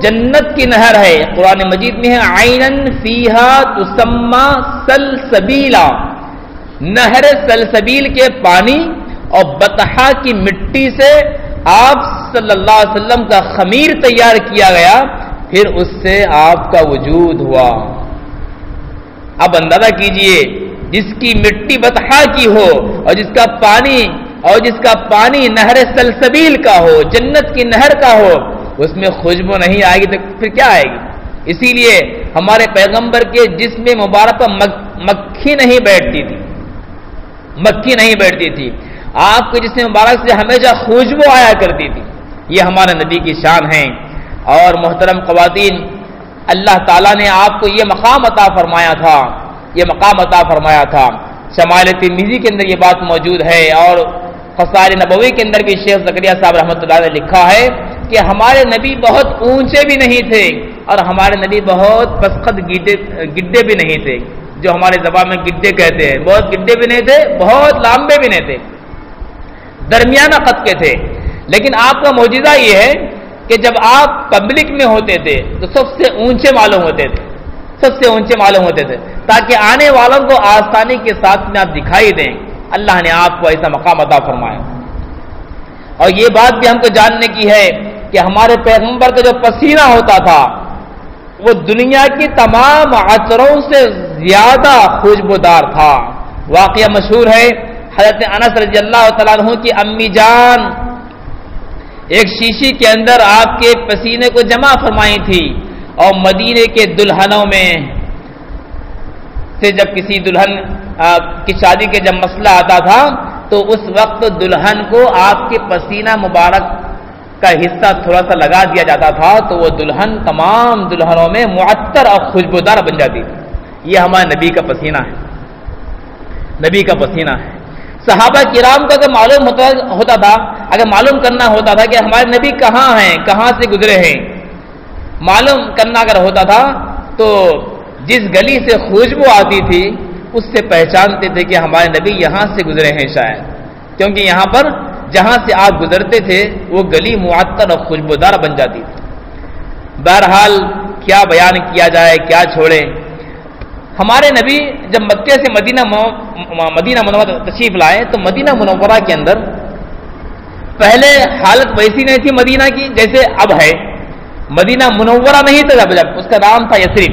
جنت کی نہر ہے، قرآن مجید میں ہے عینن فیہا تسمى سلسبیلا، نہر سلسبیل کے پانی اور بطحا کی مٹی سے آپ صلی اللہ علیہ وسلم کا خمیر تیار کیا گیا، پھر اس سے آپ کا وجود ہوا۔ اب اندازہ کیجئے جس کی مٹی بطحا کی ہو اور جس کا پانی نہر سلسبیل کا ہو، جنت کی نہر کا ہو، اس میں خوشبو نہیں آئے گی تو پھر کیا آئے گی؟ اسی لیے ہمارے پیغمبر کے جسم مبارک پر مکھی نہیں بیٹھتی تھی، مکھی نہیں بیٹھتی تھی، آپ کے جسم مبارک سے ہمیشہ خوشبو آیا کرتی تھی۔ یہ ہمارے نبی کی شان ہے۔ اور محترم خواتین، اللہ تعالیٰ نے آپ کو یہ مقام عطا فرمایا تھا، یہ مقام عطا فرمایا تھا۔ شمائل ترمذی کے اندر یہ بات موجود ہے، اور خصائل نبوی کے اندر بھی شیخ زکریا صاحب رحمۃ اللہ نے لکھا ہے کہ ہمارے نبی بہت اونچے بھی نہیں تھے اور ہمارے نبی بہت پسخت گڈے بھی نہیں تھے، جو ہمارے زبان میں گڈے کہتے ہیں، بہت گڈے بھی نہیں تھے، بہت لمبے بھی نہیں تھے، درمیانہ قد کے تھے۔ لیکن آپ کا معجزہ یہ ہے کہ جب آپ پبلک میں ہوتے تھے تو سب سے اونچے معلوم ہوتے تھے، سب سے اونچے معلوم ہوتے تھے، تاکہ آنے والوں کو آسانی کے ساتھ میں آپ دکھائی دیں۔ اللہ نے آپ کو ایسا مقام عطا فرمایا۔ اور یہ بات بھی ہم کو جاننے کی ہے کہ ہمارے پیغمبر کا جو پسینہ ہوتا تھا وہ دنیا کی تمام عطروں سے زیادہ خوشبودار تھا۔ واقعہ مشہور ہے، حضرت انس رضی اللہ تعالیٰ عنہ کی امی جان ایک شیشی کے اندر آپ کے پسینے کو جمع فرمائی تھی، اور مدینے کے دلہنوں میں سے جب کسی دلہن کی شادی کے جب مسئلہ آتا تھا تو اس وقت دلہن کو آپ کے پسینہ مبارک کا حصہ تھوڑا سا لگا دیا جاتا تھا تو وہ دلہن تمام دلہنوں میں معطر اور خوشبودار بن جاتی تھی۔ یہ ہمارے نبی کا پسینہ ہے، نبی کا پسینہ ہے۔ صحابہ کرام کو اگر معلوم ہوتا تھا، اگر معلوم کرنا ہوتا تھا کہ ہمارے نبی کہاں ہیں، کہاں سے گزرے ہیں، معلوم کرنا اگر ہوتا تھا تو جس گلی سے خوشبو آتی تھی اس سے پہچانتے تھے کہ ہمارے نبی یہاں سے گزرے ہیں شاید، کیونکہ یہاں پر جہاں سے آپ گزرتے تھے وہ گلی معطر اور خوشبودار بن جاتی تھی۔ بہرحال کیا بیان کیا جائے، کیا چھوڑے۔ ہمارے نبی جب مکے سے مدینہ منورہ تشریف لائے تو مدینہ منورہ کے اندر پہلے حالت ویسی نہیں تھی مدینہ کی جیسے اب ہے۔ مدینہ منورہ نہیں تھا، جب اس کا نام تھا یثرب۔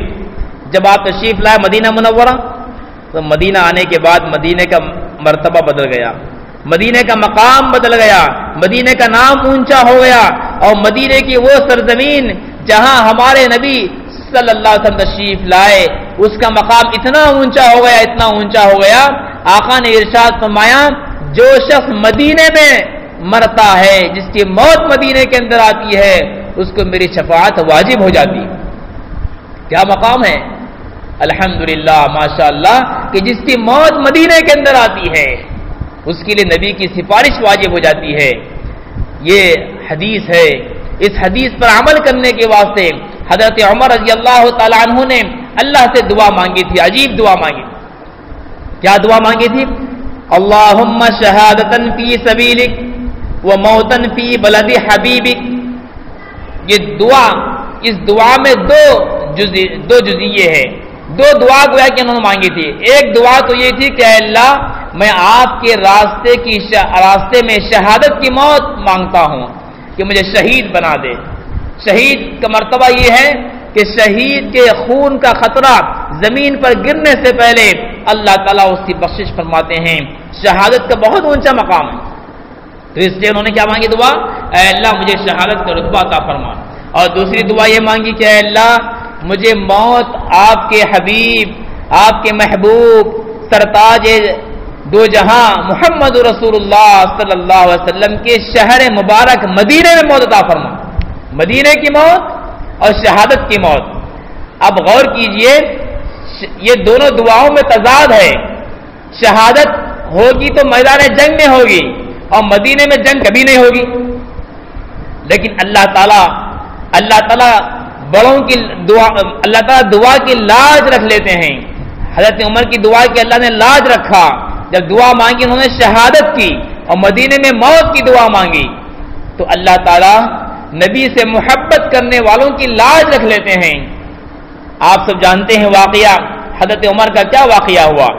جب آپ تشریف لائے مدینہ منورہ تو مدینہ آنے کے بعد مدینے کا مرتبہ بدل گیا، مدینے کا مقام بدل گیا، مدینے کا نام اونچا ہو گیا، اور مدینے کی وہ سرزمین جہاں ہمارے نبی صلی اللہ علیہ وسلم تشریف لائے اس کا مقام اتنا اونچا ہو گیا، اتنا اونچا ہو گیا، آقا نے ارشاد فرمایا جو شخص مدینے میں مرتا ہے، جس کی موت مدینے کے اندر آتی ہے، اس کو میری شفاعت واجب ہو جاتی ہے۔ کیا مقام ہے، الحمدللہ ماشاءاللہ، کہ جس کی موت مدینے کے اندر آتی ہے اس کے لیے نبی کی سفارش واجب ہو جاتی ہے۔ یہ حدیث ہے، اس حدیث پر عمل کرنے کے واسطے حضرت عمر رضی اللہ تعالیٰ عنہ نے اللہ سے دعا مانگی تھی، عجیب دعا مانگی۔ کیا دعا مانگی تھی؟ اللہم شہادتن فی سبیلک و موتن فی بلد حبیبک۔ یہ دعا، اس دعا میں دو جزئیے ہیں، دو دعا گویا کہ انہوں نے مانگی تھی۔ ایک دعا تو یہ تھی کہ اے اللہ میں آپ کے راستے میں شہادت کی موت مانگتا ہوں کہ مجھے شہید بنا دے۔ شہید کا مرتبہ یہ ہے کہ شہید کے خون کا خطرہ زمین پر گرنے سے پہلے اللہ تعالیٰ اس کی بخشش فرماتے ہیں۔ شہادت کا بہت اونچا مقام ہے، تو اس لیے انہوں نے کیا مانگی دعا؟ اے اللہ مجھے شہادت کا رتبہ عطا فرما۔ اور دوسری دعا یہ مانگی کہ اے اللہ مجھے موت آپ کے حبیب، آپ کے محبوب، سرتاج دو جہاں محمد رسول اللہ صلی اللہ علیہ وسلم کے شہر مبارک مدینے میں موت عطا فرما۔ مدینے کی موت اور شہادت کی موت۔ اب غور کیجئے، یہ دونوں دعاؤں میں تضاد ہے۔ شہادت ہوگی تو میدان جنگ میں ہوگی، اور مدینے میں جنگ کبھی نہیں ہوگی، لیکن اللہ تعالیٰ بڑوں کی دعا، اللہ تعالیٰ دعا کی لاج رکھ لیتے ہیں۔ حضرت عمر کی دعا کی اللہ نے لاج رکھا، جب دعا مانگی انہوں نے شہادت کی اور مدینے میں موت کی دعا مانگی، تو اللہ تعالیٰ نبی سے محبت کرنے والوں کی لاج رکھ لیتے ہیں۔ آپ سب جانتے ہیں واقعہ حضرت عمر کا کیا واقعہ ہوا۔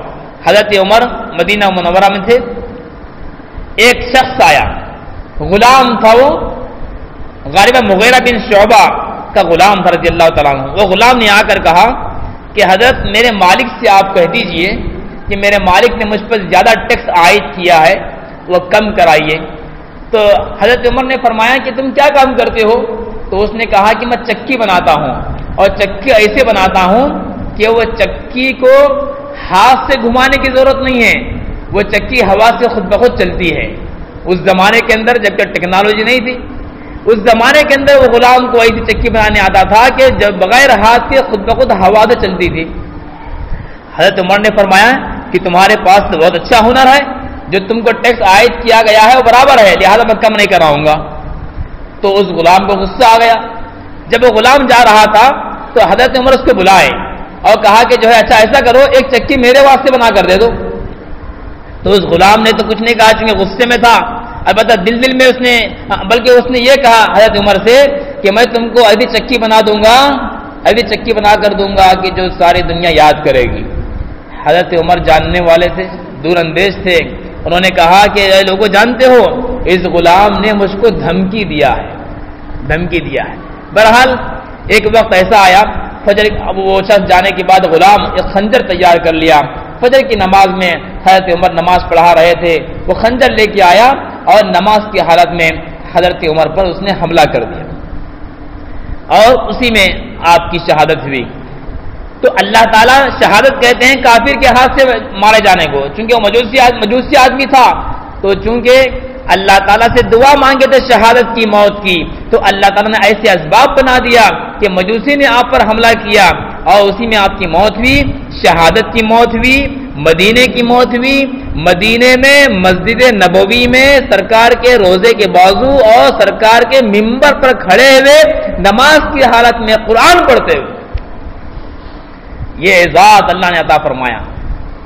حضرت عمر مدینہ منورہ میں تھے، ایک شخص آیا، غلام تھا، وہ غالباً مغیرہ بن شعبہ کا غلام تھا رضی اللہ تعالیٰ عنہ۔ وہ غلام نے آ کر کہا کہ حضرت میرے مالک سے آپ کہہ دیجئے کہ میرے مالک نے مجھ پر زیادہ ٹیکس عائد کیا ہے، وہ کم کرائیے۔ تو حضرت عمر نے فرمایا کہ تم کیا کام کرتے ہو؟ تو اس نے کہا کہ میں چکی بناتا ہوں، اور چکی ایسے بناتا ہوں کہ وہ چکی کو ہاتھ سے گھمانے کی ضرورت نہیں ہے، وہ چکی ہوا سے خود بخود چلتی ہے۔ اس زمانے کے اندر جب تک ٹیکنالوجی نہیں تھی، اس زمانے کے اندر وہ غلام کو ایسی چکی بنانے آتا تھا کہ جب بغیر ہاتھ کے خود بخود ہوا سے چلتی تھی۔ حضرت عمر نے فرمایا کہ تمہارے پاس تو بہت اچھا ہنر ہے، جو تم کو ٹیکس عائد کیا گیا ہے وہ برابر ہے، لہذا میں کم نہیں کراؤں گا۔ تو اس غلام کو غصہ آ گیا۔ جب وہ غلام جا رہا تھا تو حضرت عمر اس کو بلائے اور کہا کہ جو ہے اچھا ایسا کرو، ایک چکی میرے واسطے بنا کر دے دو۔ تو اس غلام نے تو کچھ نہیں کہا، چونکہ غصے میں تھا، البتہ دل میں اس نے، بلکہ اس نے یہ کہا حضرت عمر سے کہ میں تم کو ایسی چکی بنا دوں گا، ایسی چکی بنا کر دوں گا کہ جو ساری دنیا یاد کرے گی۔ حضرت عمر جاننے والے تھے، دور اندیش تھے، انہوں نے کہا کہ اے لوگوں جانتے ہو اس غلام نے مجھ کو دھمکی دیا ہے، دھمکی دیا ہے۔ بہرحال ایک وقت ایسا آیا، فجر وہ شخص جانے کے بعد غلام ایک خنجر تیار کر لیا۔ فجر کی نماز میں حضرت عمر نماز پڑھا رہے تھے، وہ خنجر لے کے آیا اور نماز کی حالت میں حضرت عمر پر اس نے حملہ کر دیا اور اسی میں آپ کی شہادت ہوئی۔ تو اللہ تعالیٰ شہادت کہتے ہیں کافر کے ہاتھ سے مارے جانے کو، چونکہ وہ مجوسی آدمی تھا، تو چونکہ اللہ تعالیٰ سے دعا مانگے تھے شہادت کی، موت کی، تو اللہ تعالیٰ نے ایسے اسباب بنا دیا کہ مجوسی نے آپ پر حملہ کیا اور اسی میں آپ کی موت ہوئی، شہادت کی موت ہوئی، مدینے کی موت ہوئی، مدینے میں مسجد نبوی میں سرکار کے روزے کے بازو اور سرکار کے ممبر پر کھڑے ہوئے نماز کی حالت میں قرآن پڑھتے ہوئے، یہ اعزاز اللہ نے عطا فرمایا۔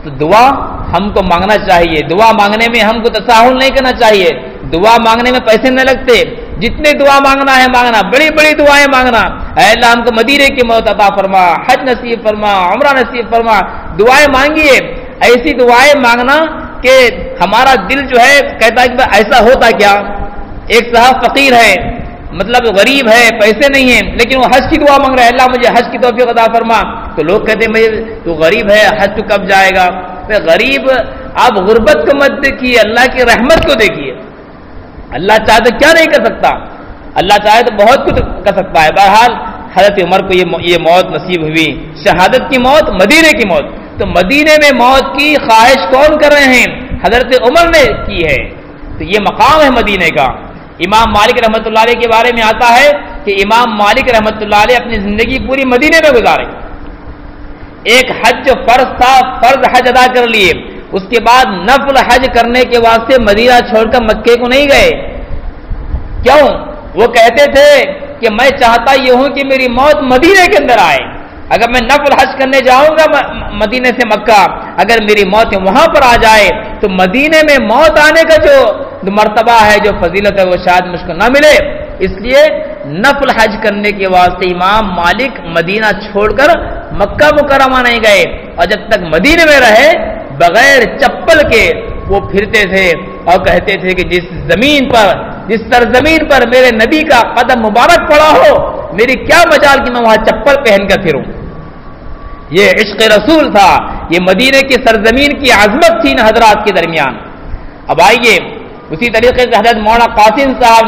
تو دعا ہم کو مانگنا چاہیے، دعا مانگنے میں ہم کو تساہل نہیں کرنا چاہیے، دعا مانگنے میں پیسے نہیں لگتے، جتنے دعا مانگنا ہے مانگنا، بڑی بڑی دعائیں مانگنا، اے اللہ ہم کو مدینے کی موت عطا فرما، حج نصیب فرما، عمرہ نصیب فرما، دعائیں مانگیے، ایسی دعائیں مانگنا کہ ہمارا دل جو ہے کہتا ہے کہ ایسا ہوتا کیا۔ ایک صاحب فقیر ہے، مطلب غریب ہے، پیسے نہیں ہیں، لیکن وہ حج کی دعا مانگ رہا ہے، اللہ مجھے حج کی توفیق عطا فرما، تو لوگ کہتے ہیں مجھے تو غریب ہے، حج تو کب جائے گا؟ غریب آپ غربت کو مت دیکھیے، اللہ کی رحمت کو دیکھیے۔ اللہ چاہے تو کیا نہیں کر سکتا، اللہ چاہے تو بہت کچھ کر سکتا ہے۔ بہرحال حضرت عمر کو یہ موت نصیب ہوئی، شہادت کی موت، مدینے کی موت۔ تو مدینے میں موت کی خواہش کون کر رہے ہیں؟ حضرت عمر نے کی ہے، تو یہ مقام ہے مدینے کا۔ امام مالک رحمۃ اللہ علیہ کے بارے میں آتا ہے کہ امام مالک رحمۃ اللہ علیہ اپنی زندگی پوری مدینے میں گزارے، ایک حج جو فرض تھا، فرض حج ادا کر لیے، اس کے بعد نفل حج کرنے کے واسطے مدینہ چھوڑ کر مکے کو نہیں گئے۔ کیوں؟ وہ کہتے تھے کہ میں چاہتا یہ ہوں کہ میری موت مدینے کے اندر آئے، اگر میں نفل حج کرنے جاؤں گا مدینے سے مکہ، اگر میری موت وہاں پر آ جائے تو مدینے میں موت آنے کا جو مرتبہ ہے، جو فضیلت ہے، وہ شاید مجھ کو نہ ملے۔ اس لیے نفل حج کرنے کے واسطے امام مالک مدینہ چھوڑ کر مکہ مکرمہ نہیں گئے، اور جب تک مدینے میں رہے بغیر چپل کے وہ پھرتے تھے اور کہتے تھے کہ جس زمین پر، جس سرزمین پر میرے نبی کا قدم مبارک پڑا ہو، میری کیا مجال کہ میں وہاں چپل پہن کر پھروں۔ یہ عشق رسول تھا، یہ مدینے کی سرزمین کی عظمت تھی نا حضرات کے درمیان۔ اب آئیے اسی طریقے سے حضرت مولانا قاسم صاحب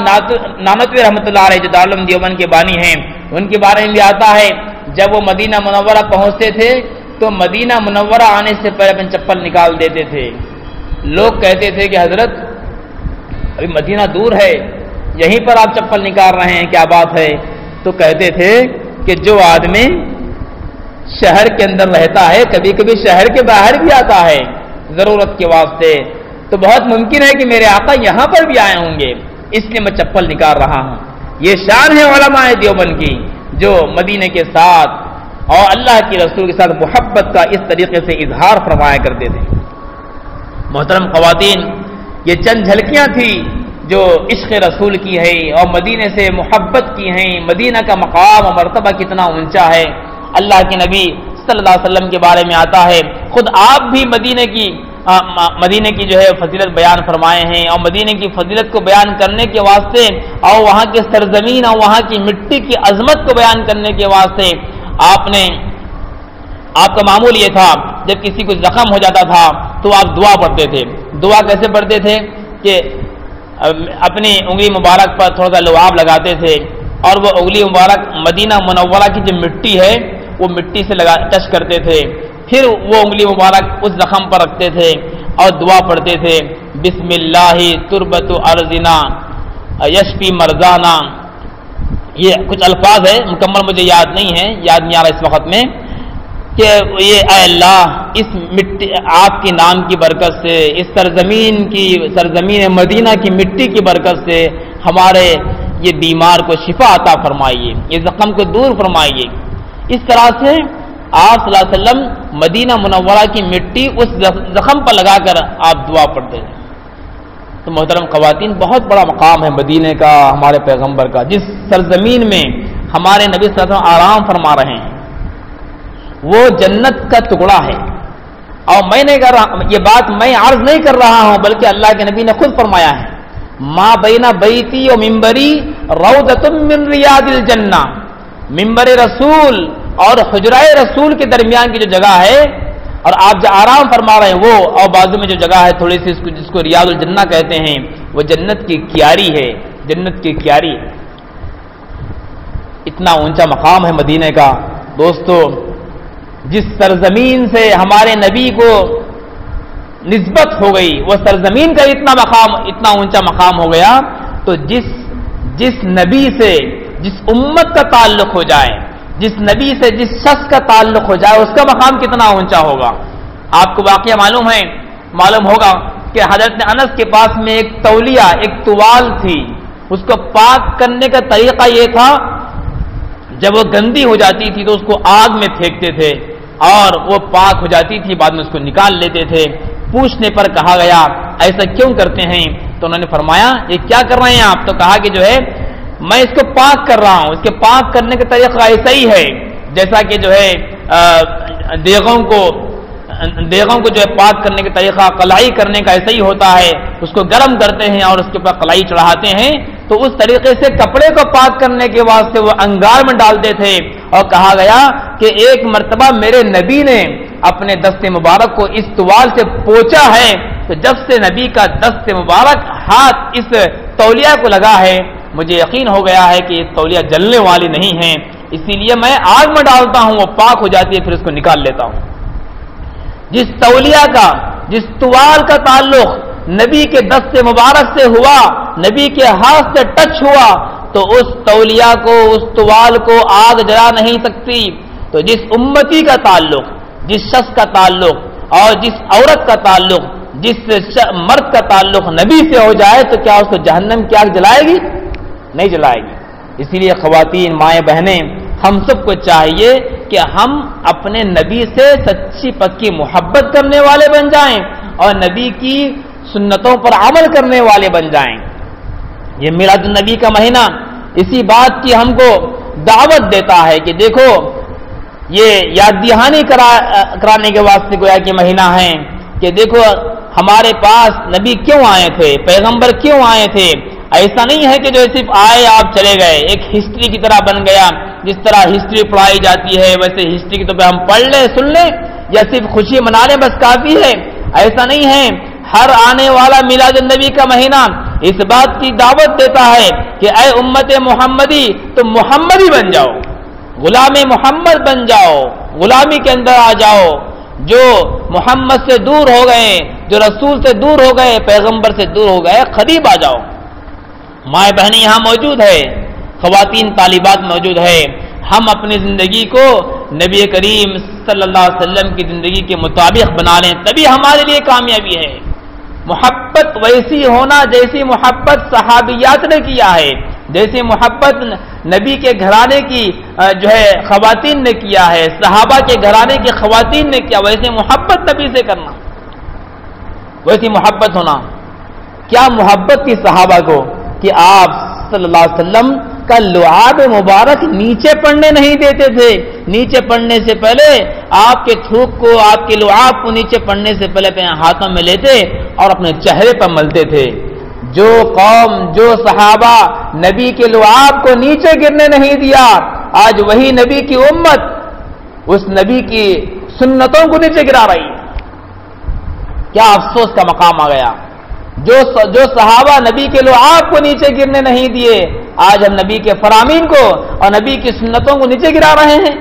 نانوتوی رحمۃ اللہ علیہ جو دارالعلوم دیوبند کے بانی ہیں، ان کے بارے میں بھی آتا ہے جب وہ مدینہ منورہ پہنچتے تھے تو مدینہ منورہ آنے سے پہلے اپنے چپل نکال دیتے تھے۔ لوگ کہتے تھے کہ حضرت ابھی مدینہ دور ہے، یہیں پر آپ چپل نکال رہے ہیں، کیا بات ہے؟ تو کہتے تھے کہ جو آدمی شہر کے اندر رہتا ہے، کبھی کبھی شہر کے باہر بھی آتا ہے ضرورت کے واسطے، تو بہت ممکن ہے کہ میرے آقا یہاں پر بھی آئے ہوں گے، اس لیے میں چپل نکال رہا ہوں۔ یہ شان ہے علماء دیوبند کی، جو مدینے کے ساتھ اور اللہ کی رسول کے ساتھ محبت کا اس طریقے سے اظہار فرمایا کرتے تھے۔ محترم خواتین، یہ چند جھلکیاں تھیں جو عشق رسول کی ہے اور مدینے سے محبت کی ہیں۔ مدینہ کا مقام اور مرتبہ کتنا اونچا ہے، اللہ کے نبی صلی اللہ علیہ وسلم کے بارے میں آتا ہے، خود آپ بھی مدینے کی جو ہے فضیلت بیان فرمائے ہیں، اور مدینے کی فضیلت کو بیان کرنے کے واسطے اور وہاں کے سرزمین اور وہاں کی مٹی کی عظمت کو بیان کرنے کے واسطے آپ کا معمول یہ تھا جب کسی کو زخم ہو جاتا تھا تو آپ دعا پڑھتے تھے۔ دعا کیسے پڑھتے تھے کہ اپنی انگلی مبارک پر تھوڑا سا لعاب لگاتے تھے اور وہ انگلی مبارک مدینہ منورہ کی جو مٹی ہے وہ مٹی سے ٹچ کرتے تھے، پھر وہ انگلی مبارک اس زخم پر رکھتے تھے اور دعا پڑھتے تھے، بسم اللہ تربت ارضنا یشفی مرضانا. یہ کچھ الفاظ ہے، مکمل مجھے یاد نہیں ہے، یاد نہیں آ رہا اس وقت میں، کہ یہ اے اللہ اس مٹی آپ کے نام کی برکت سے، اس سرزمین مدینہ کی مٹی کی برکت سے ہمارے یہ بیمار کو شفا عطا فرمائیے، یہ زخم کو دور فرمائیے. اس طرح سے آپ صلی اللہ علیہ وسلم مدینہ منورہ کی مٹی اس زخم پر لگا کر آپ دعا پڑھتے ہیں. تو محترم خواتین، بہت بڑا مقام ہے مدینے کا، ہمارے پیغمبر کا، جس سرزمین میں ہمارے نبی صلی اللہ علیہ وسلم آرام فرما رہے ہیں، وہ جنت کا ٹکڑا ہے. اور میں نے یہ بات میں عرض نہیں کر رہا ہوں، بلکہ اللہ کے نبی نے خود فرمایا ہے، ما بین بیتی و ممبری روضۃ من ریاض الجنہ. ممبر رسول اور حجرہ رسول کے درمیان کی جو جگہ ہے اور آپ جو آرام فرما رہے ہیں وہ، اور بازو میں جو جگہ ہے تھوڑی سی جس کو ریاض الجنہ کہتے ہیں، وہ جنت کی کیاری ہے، جنت کی کیاری. اتنا اونچا مقام ہے مدینے کا. دوستو، جس سرزمین سے ہمارے نبی کو نسبت ہو گئی، وہ سرزمین کا اتنا اونچا مقام ہو گیا، تو جس نبی سے جس امت کا تعلق ہو جائے، جس نبی سے جس شخص کا تعلق ہو جائے، اس کا مقام کتنا اونچا ہوگا. آپ کو واقعہ معلوم ہوگا کہ حضرت انس کے پاس میں ایک تولیہ، ایک توال تھی. اس کو پاک کرنے کا طریقہ یہ تھا، جب وہ گندی ہو جاتی تھی تو اس کو آگ میں پھینکتے تھے اور وہ پاک ہو جاتی تھی، بعد میں اس کو نکال لیتے تھے. پوچھنے پر کہا گیا ایسا کیوں کرتے ہیں؟ تو انہوں نے فرمایا یہ کیا کر رہے ہیں آپ؟ تو کہا کہ جو ہے میں اس کو پاک کر رہا ہوں. اس کے پاک کرنے کا طریقہ ایسا ہی ہے جیسا کہ جو ہے دیگوں کو جو ہے پاک کرنے کا طریقہ قلائی کرنے کا ایسا ہی ہوتا ہے. اس کو گرم کرتے ہیں اور اس کے اوپر قلائی چڑھاتے ہیں. تو اس طریقے سے کپڑے کو پاک کرنے کے واسطے وہ انگار میں ڈالتے تھے. اور کہا گیا کہ ایک مرتبہ میرے نبی نے اپنے دست مبارک کو اس توال سے پوچھا ہے، تو جب سے نبی کا دست مبارک ہاتھ اس تولیہ کو لگا ہے، مجھے یقین ہو گیا ہے کہ یہ تولیہ جلنے والی نہیں ہے، اسی لیے میں آگ میں ڈالتا ہوں، وہ پاک ہو جاتی ہے، پھر اس کو نکال لیتا ہوں. جس تولیہ کا، جس توال کا تعلق نبی کے دست مبارک سے ہوا، نبی کے ہاتھ سے ٹچ ہوا، تو اس تولیہ کو، اس توال کو آگ جلا نہیں سکتی. تو جس امتی کا تعلق، جس شخص کا تعلق اور جس عورت کا تعلق، جس مرد کا تعلق نبی سے ہو جائے، تو کیا اس کو جہنم کی آگ جلائے گی؟ نہیں جلائے گی. اسی لیے خواتین، مائیں، بہنیں، ہم سب کو چاہیے کہ ہم اپنے نبی سے سچی پکی محبت کرنے والے بن جائیں اور نبی کی سنتوں پر عمل کرنے والے بن جائیں. یہ میلاد النبی کا مہینہ اسی بات کی ہم کو دعوت دیتا ہے کہ دیکھو، یہ یاد دہانی کرانے کے واسطے گویا کہ مہینہ ہے کہ دیکھو ہمارے پاس نبی کیوں آئے تھے، پیغمبر کیوں آئے تھے. ایسا نہیں ہے کہ جو صرف آئے آپ چلے گئے، ایک ہسٹری کی طرح بن گیا. جس طرح ہسٹری پڑھائی جاتی ہے ویسے ہسٹری کی تو ہم پڑھ لیں، سن لیں، یا صرف خوشی منا لیں بس کافی ہے. ایسا نہیں ہے. ہر آنے والا میلاد النبی کا مہینہ اس بات کی دعوت دیتا ہے کہ اے امت محمدی، تم محمدی بن جاؤ، غلام محمد بن جاؤ، غلامی کے اندر آ جاؤ. جو محمد سے دور ہو گئے، جو رسول سے دور ہو گئے، پیغمبر سے دور ہو گئے، قریب آ جاؤ. مائیں بہنیں یہاں موجود ہے، خواتین طالبات موجود ہے. ہم اپنی زندگی کو نبی کریم صلی اللہ علیہ وسلم کی زندگی کے مطابق بنا لیں، تبھی ہمارے لیے کامیابی ہے. محبت ویسی ہونا جیسی محبت صحابیات نے کیا ہے، جیسی محبت نبی کے گھرانے کی جو ہے خواتین نے کیا ہے، صحابہ کے گھرانے کی خواتین نے کیا، ویسے محبت نبی سے کرنا، ویسی محبت ہونا. کیا محبت کی صحابہ کو کہ آپ صلی اللہ علیہ وسلم کا لعاب مبارک نیچے پڑنے نہیں دیتے تھے. نیچے پڑنے سے پہلے آپ کے تھوک کو، آپ کے لعاب کو نیچے پڑنے سے پہلے اپنے ہاتھوں میں لیتے اور اپنے چہرے پر ملتے تھے. جو قوم، جو صحابہ نبی کے لعاب کو نیچے گرنے نہیں دیا، آج وہی نبی کی امت اس نبی کی سنتوں کو نیچے گرا رہی. کیا افسوس کا مقام آ گیا. جو صحابہ نبی کے لعاب کو نیچے گرنے نہیں دیے، آج ہم نبی کے فرامین کو اور نبی کی سنتوں کو نیچے گرا رہے ہیں،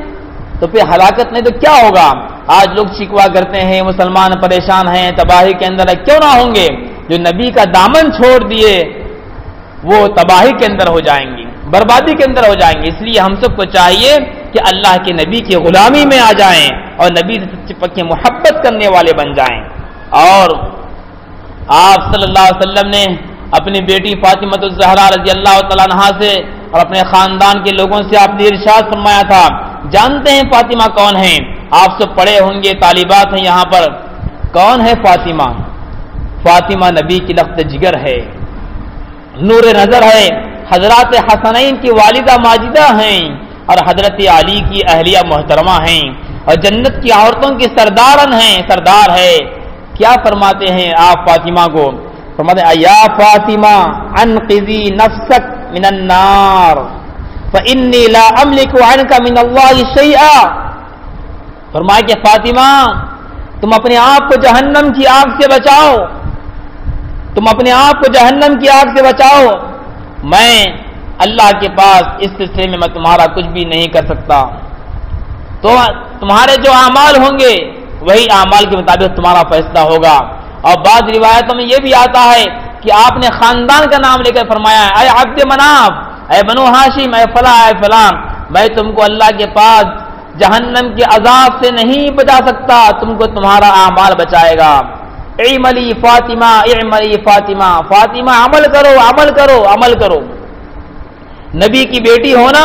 تو پھر ہلاکت نہیں تو کیا ہوگا؟ آج لوگ شکوا کرتے ہیں مسلمان پریشان ہیں، تباہی کے اندر ہے، کیوں نہ ہوں گے؟ جو نبی کا دامن چھوڑ دیے وہ تباہی کے اندر ہو جائیں گے، بربادی کے اندر ہو جائیں گے۔ اس لیے ہم سب کو چاہیے کہ اللہ کے نبی کی غلامی میں آ جائیں اور نبی سے سچی پکی محبت کرنے والے بن جائیں۔ اور آپ صلی اللہ علیہ وسلم نے اپنی بیٹی فاطمہ الزہرا رضی اللہ تعالیٰ عنہا سے اور اپنے خاندان کے لوگوں سے آپ نے ارشاد فرمایا تھا، جانتے ہیں فاطمہ کون ہیں؟ آپ سب پڑھے ہوں گے، طالبات ہیں یہاں پر، کون ہے فاطمہ؟ فاطمہ نبی کی لخت جگر ہے، نور نظر ہے، حضرات حسنین کی والدہ ماجدہ ہیں اور حضرت علی کی اہلیہ محترمہ ہیں اور جنت کی عورتوں کی سردار ہے۔ کیا فرماتے ہیں آپ فاطمہ کو؟ فرماتے ہیں یا فاطمہ انقذی نفسک من النار فانی لا املک عنک من اللہ شیئا۔ فرمایا کہ فاطمہ تم اپنے آپ کو جہنم کی آگ سے بچاؤ، تم اپنے آپ کو جہنم کی آگ سے بچاؤ، میں اللہ کے پاس اس سلسلے میں تمہارا کچھ بھی نہیں کر سکتا۔ تو تمہارے جو اعمال ہوں گے وہی اعمال کے مطابق تمہارا فیصلہ ہوگا۔ اور بعض روایتوں میں یہ بھی آتا ہے کہ آپ نے خاندان کا نام لے کر فرمایا، اے عبد مناف، اے بنو ہاشم، اے فلاں اے فلاں، میں تم کو اللہ کے پاس جہنم کے عذاب سے نہیں بچا سکتا، تم کو تمہارا اعمال بچائے گا۔ اعملی فاطمہ اعملی فاطمہ، فاطمہ عمل کرو عمل کرو عمل کرو۔ نبی کی بیٹی ہونا،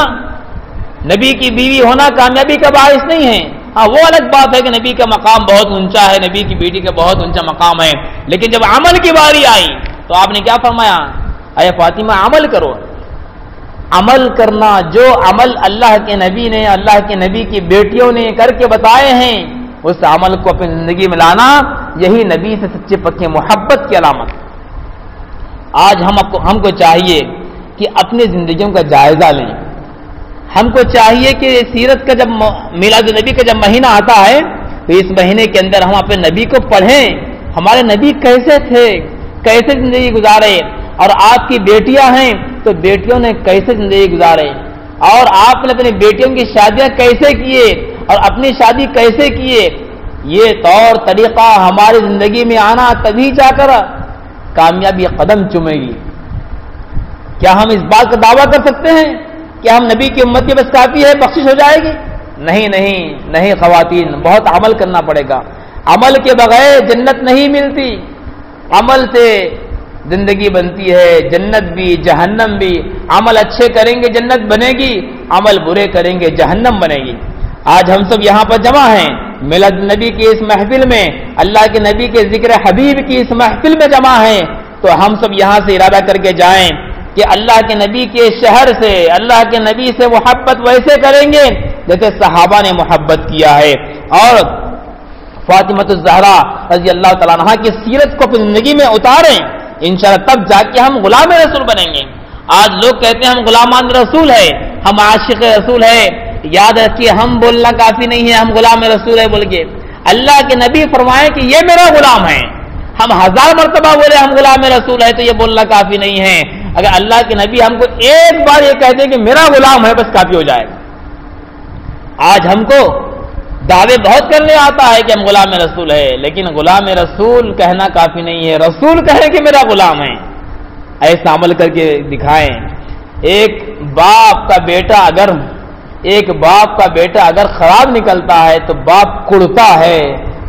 نبی کی بیوی ہونا کامیابی کا باعث نہیں ہے۔ ہاں وہ الگ بات ہے کہ نبی کا مقام بہت اونچا ہے، نبی کی بیٹی کا بہت اونچا مقام ہے، لیکن جب عمل کی باری آئی تو آپ نے کیا فرمایا؟ اے فاطمہ عمل کرو۔ عمل کرنا، جو عمل اللہ کے نبی نے، اللہ کے نبی کی بیٹیوں نے کر کے بتائے ہیں، اس عمل کو اپنی زندگی میں لانا، یہی نبی سے سچے پکے محبت کی علامت۔ آج ہم کو چاہیے کہ اپنی زندگیوں کا جائزہ لیں۔ ہم کو چاہیے کہ سیرت کا جب میلاد النبی کا جب مہینہ آتا ہے تو اس مہینے کے اندر ہم اپنے نبی کو پڑھیں، ہمارے نبی کیسے تھے، کیسے زندگی گزارے، اور آپ کی بیٹیاں ہیں تو بیٹیوں نے کیسے زندگی گزارے، اور آپ نے اپنی بیٹیوں کی شادیاں کیسے کیے اور اپنی شادی کیسے کیے۔ یہ طور طریقہ ہماری زندگی میں آنا تبھی جا کر کامیابی قدم چومے گی۔ کیا ہم اس بات کا دعویٰ کر سکتے ہیں کہ ہم نبی کی امت کے بس کافی ہے، بخشش ہو جائے گی؟ نہیں نہیں نہیں خواتین، بہت عمل کرنا پڑے گا۔ عمل کے بغیر جنت نہیں ملتی، عمل سے زندگی بنتی ہے، جنت بھی جہنم بھی۔ عمل اچھے کریں گے جنت بنے گی، عمل برے کریں گے جہنم بنے گی۔ آج ہم سب یہاں پر جمع ہیں میلاد نبی کی اس محفل میں، اللہ کے نبی کے ذکر حبیب کی اس محفل میں جمع ہیں، تو ہم سب یہاں سے ارادہ کر کے جائیں کہ اللہ کے نبی کے شہر سے، اللہ کے نبی سے محبت ویسے کریں گے جیسے صحابہ نے محبت کیا ہے، اور فاطمہ الزہرا رضی اللہ تعالیٰ عنہا کی سیرت کو اپنی زندگی میں اتاریں، انشاءاللہ تب جا کے ہم غلام رسول بنیں گے۔ آج لوگ کہتے ہیں ہم غلامان رسول ہے، ہم عاشق رسول ہے، یاد رکھیے ہم بولنا کافی نہیں ہے ہم غلام رسول ہے بول کے۔ اللہ کے نبی فرمائے کہ یہ میرا غلام ہے، ہم 1000 مرتبہ بولے ہم غلام رسول ہے تو یہ بولنا کافی نہیں ہے۔ اگر اللہ کے نبی ہم کو ایک بار یہ کہہ دیں کہ میرا غلام ہے بس کافی ہو جائے گا۔ آج ہم کو دعوے بہت کرنے آتا ہے کہ ہم غلام رسول ہے، لیکن غلام رسول کہنا کافی نہیں ہے، رسول کہے کہ میرا غلام ہے، ایسا عمل کر کے دکھائیں۔ ایک باپ کا بیٹا اگر خراب نکلتا ہے تو باپ کڑتا ہے،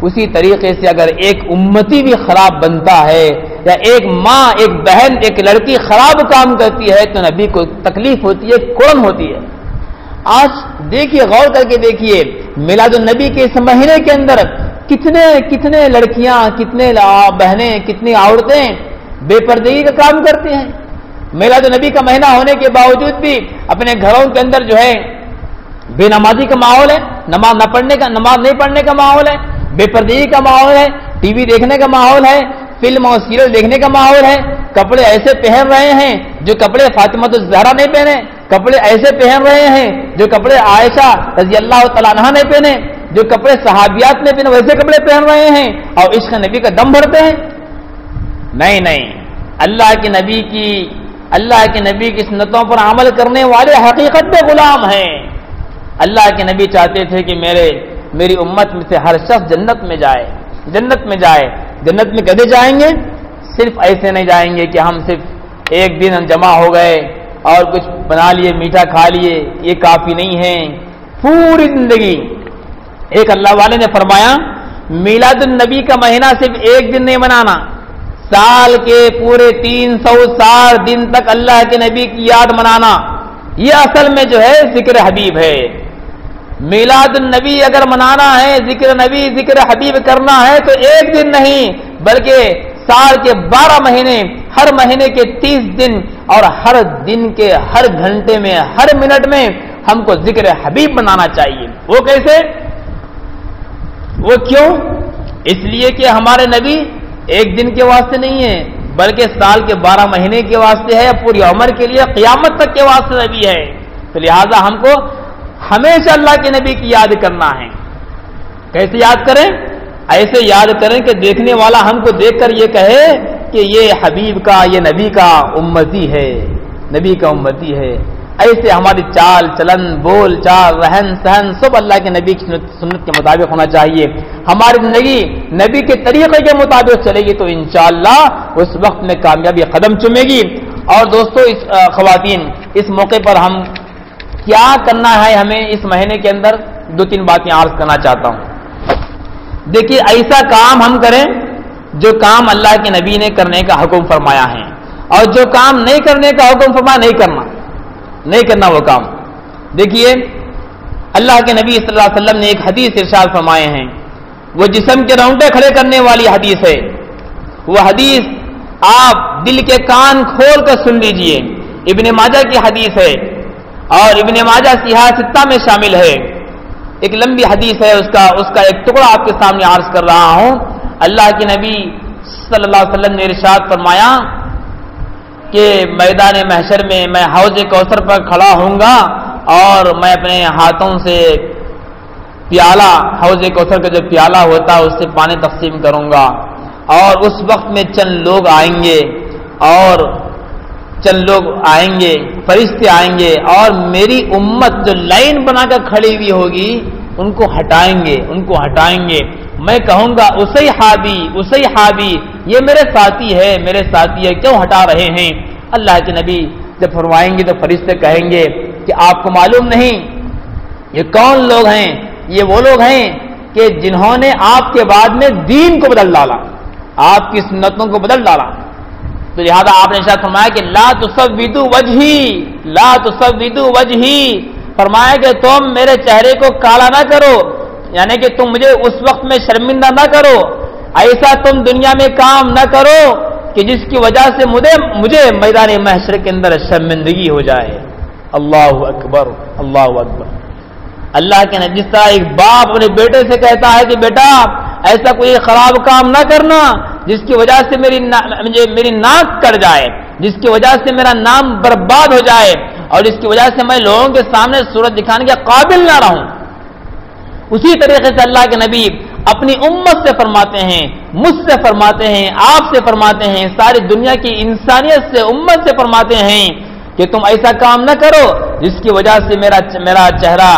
اسی طریقے سے اگر ایک امتی بھی خراب بنتا ہے، یا ایک ماں، ایک بہن، ایک لڑکی خراب کام کرتی ہے تو نبی کو تکلیف ہوتی ہے، کڑن ہوتی ہے۔ آج دیکھیے، غور کر کے دیکھیے، میلاد النبی کے اس مہینے کے اندر کتنے لڑکیاں، کتنے بہنیں، کتنی عورتیں بے پردگی کا کام کرتی ہیں۔ میلاد النبی کا مہینہ ہونے کے باوجود بھی اپنے گھروں کے اندر جو ہے بے نمازی کا ماحول ہے، نماز نہیں پڑھنے کا ماحول ہے، بے پردگی کا ماحول ہے، ٹی وی دیکھنے کا ماحول ہے، فلم اور سیریل دیکھنے کا ماحول ہے، کپڑے ایسے پہن رہے ہیں جو کپڑے فاطمہ الزہرا نے پہنے، کپڑے ایسے پہن رہے ہیں جو کپڑے عائشہ رضی اللہ تعالیٰ عنہا نے پہنے، جو کپڑے صحابیات نے پہنے ویسے کپڑے پہن رہے ہیں اور عشق نبی کا دم بھرتے ہیں۔ نہیں نہیں، اللہ کے نبی کی سنتوں پر عمل کرنے والے حقیقت میں غلام ہیں۔ اللہ کے نبی چاہتے تھے کہ میری امت میں سے ہر شخص جنت میں جائے۔ جنت میں کدے جائیں گے؟ صرف ایسے نہیں جائیں گے کہ ہم صرف ایک دن ہم جمع ہو گئے اور کچھ بنا لیے، میٹھا کھا لیے، یہ کافی نہیں ہے۔ پوری زندگی، ایک اللہ والے نے فرمایا میلاد النبی کا مہینہ صرف ایک دن نہیں منانا، سال کے پورے 360 دن تک اللہ کے نبی کی یاد منانا، یہ اصل میں جو ہے ذکر حبیب ہے۔ میلاد النبی اگر منانا ہے، ذکر نبی ذکر حبیب کرنا ہے تو ایک دن نہیں بلکہ سال کے 12 مہینے، ہر مہینے کے 30 دن اور ہر دن کے ہر گھنٹے میں ہر منٹ میں ہم کو ذکر حبیب منانا چاہیے۔ وہ کیسے؟ وہ کیوں؟ اس لیے کہ ہمارے نبی ایک دن کے واسطے نہیں ہے بلکہ سال کے 12 مہینے کے واسطے ہے، پوری عمر کے لیے قیامت تک کے واسطے نبی ہے۔ تو لہذا ہم کو ہمیشہ اللہ کے نبی کی یاد کرنا ہے۔ کیسے یاد کریں؟ ایسے یاد کریں کہ دیکھنے والا ہم کو دیکھ کر یہ کہے کہ یہ حبیب کا، یہ نبی کا امتی ہے، نبی کا امتی ہے۔ ایسے ہماری چال چلن، بول چال، رہن سہن سب اللہ کے نبی کی سنت کے مطابق ہونا چاہیے۔ ہماری زندگی نبی کے طریقے کے مطابق چلے گی تو انشاءاللہ اس وقت میں کامیابی قدم چومے گی۔ اور دوستو، خواتین، اس موقع پر ہم کیا کرنا ہے ہمیں اس مہینے کے اندر 2-3 باتیں عرض کرنا چاہتا ہوں۔ دیکھیے، ایسا کام ہم کریں جو کام اللہ کے نبی نے کرنے کا حکم فرمایا ہے، اور جو کام نہیں کرنے کا حکم فرمایا نہیں کرنا وہ کام۔ دیکھیے، اللہ کے نبی صلی اللہ علیہ وسلم نے ایک حدیث ارشاد فرمائے ہیں، وہ جسم کے رونگٹے کھڑے کرنے والی حدیث ہے۔ وہ حدیث آپ دل کے کان کھول کر سن لیجئے۔ ابن ماجہ کی حدیث ہے اور ابن ماجہ صحیح ستہ میں شامل ہے۔ ایک لمبی حدیث ہے، اس کا ایک ٹکڑا آپ کے سامنے عرض کر رہا ہوں۔ اللہ کے نبی صلی اللہ علیہ وسلم نے ارشاد فرمایا کہ میدان محشر میں میں حوض کوثر پر کھڑا ہوں گا اور میں اپنے ہاتھوں سے پیالہ، حوض کوثر کا جو پیالہ ہوتا ہے اس سے پانی تقسیم کروں گا، اور اس وقت میں چند لوگ آئیں گے، فرشتے آئیں گے اور میری امت جو لائن بنا کر کھڑی ہوئی ہوگی ان کو ہٹائیں گے۔ میں کہوں گا اسی یہ میرے ساتھی ہے، کیوں ہٹا رہے ہیں؟ اللہ کے نبی جب فرمائیں گے تو فرشتے کہیں گے کہ آپ کو معلوم نہیں یہ کون لوگ ہیں؟ یہ وہ لوگ ہیں کہ جنہوں نے آپ کے بعد میں دین کو بدل ڈالا، آپ کی سنتوں کو بدل ڈالا۔ تو لہذا آپ نے ارشاد فرمایا کہ لا تسودوا وجہی، فرمایا کہ تم میرے چہرے کو کالا نہ کرو، یعنی کہ تم مجھے اس وقت میں شرمندہ نہ کرو، ایسا تم دنیا میں کام نہ کرو کہ جس کی وجہ سے مجھے میدان محشر کے اندر شرمندگی ہو جائے۔ اللہ اکبر، اللہ اکبر۔ اللہ کے نبی، جس طرح ایک باپ اپنے بیٹے سے کہتا ہے کہ بیٹا ایسا کوئی خراب کام نہ کرنا جس کی وجہ سے میری ناک کٹ جائے، جس کی وجہ سے میرا نام برباد ہو جائے اور جس کی وجہ سے میں لوگوں کے سامنے صورت دکھانے کے قابل نہ رہوں۔ اسی طریقے سے اللہ کے نبی اپنی امت سے فرماتے ہیں، مجھ سے فرماتے ہیں، آپ سے فرماتے ہیں، ساری دنیا کی انسانیت سے، امت سے فرماتے ہیں کہ تم ایسا کام نہ کرو جس کی وجہ سے میرا چہرہ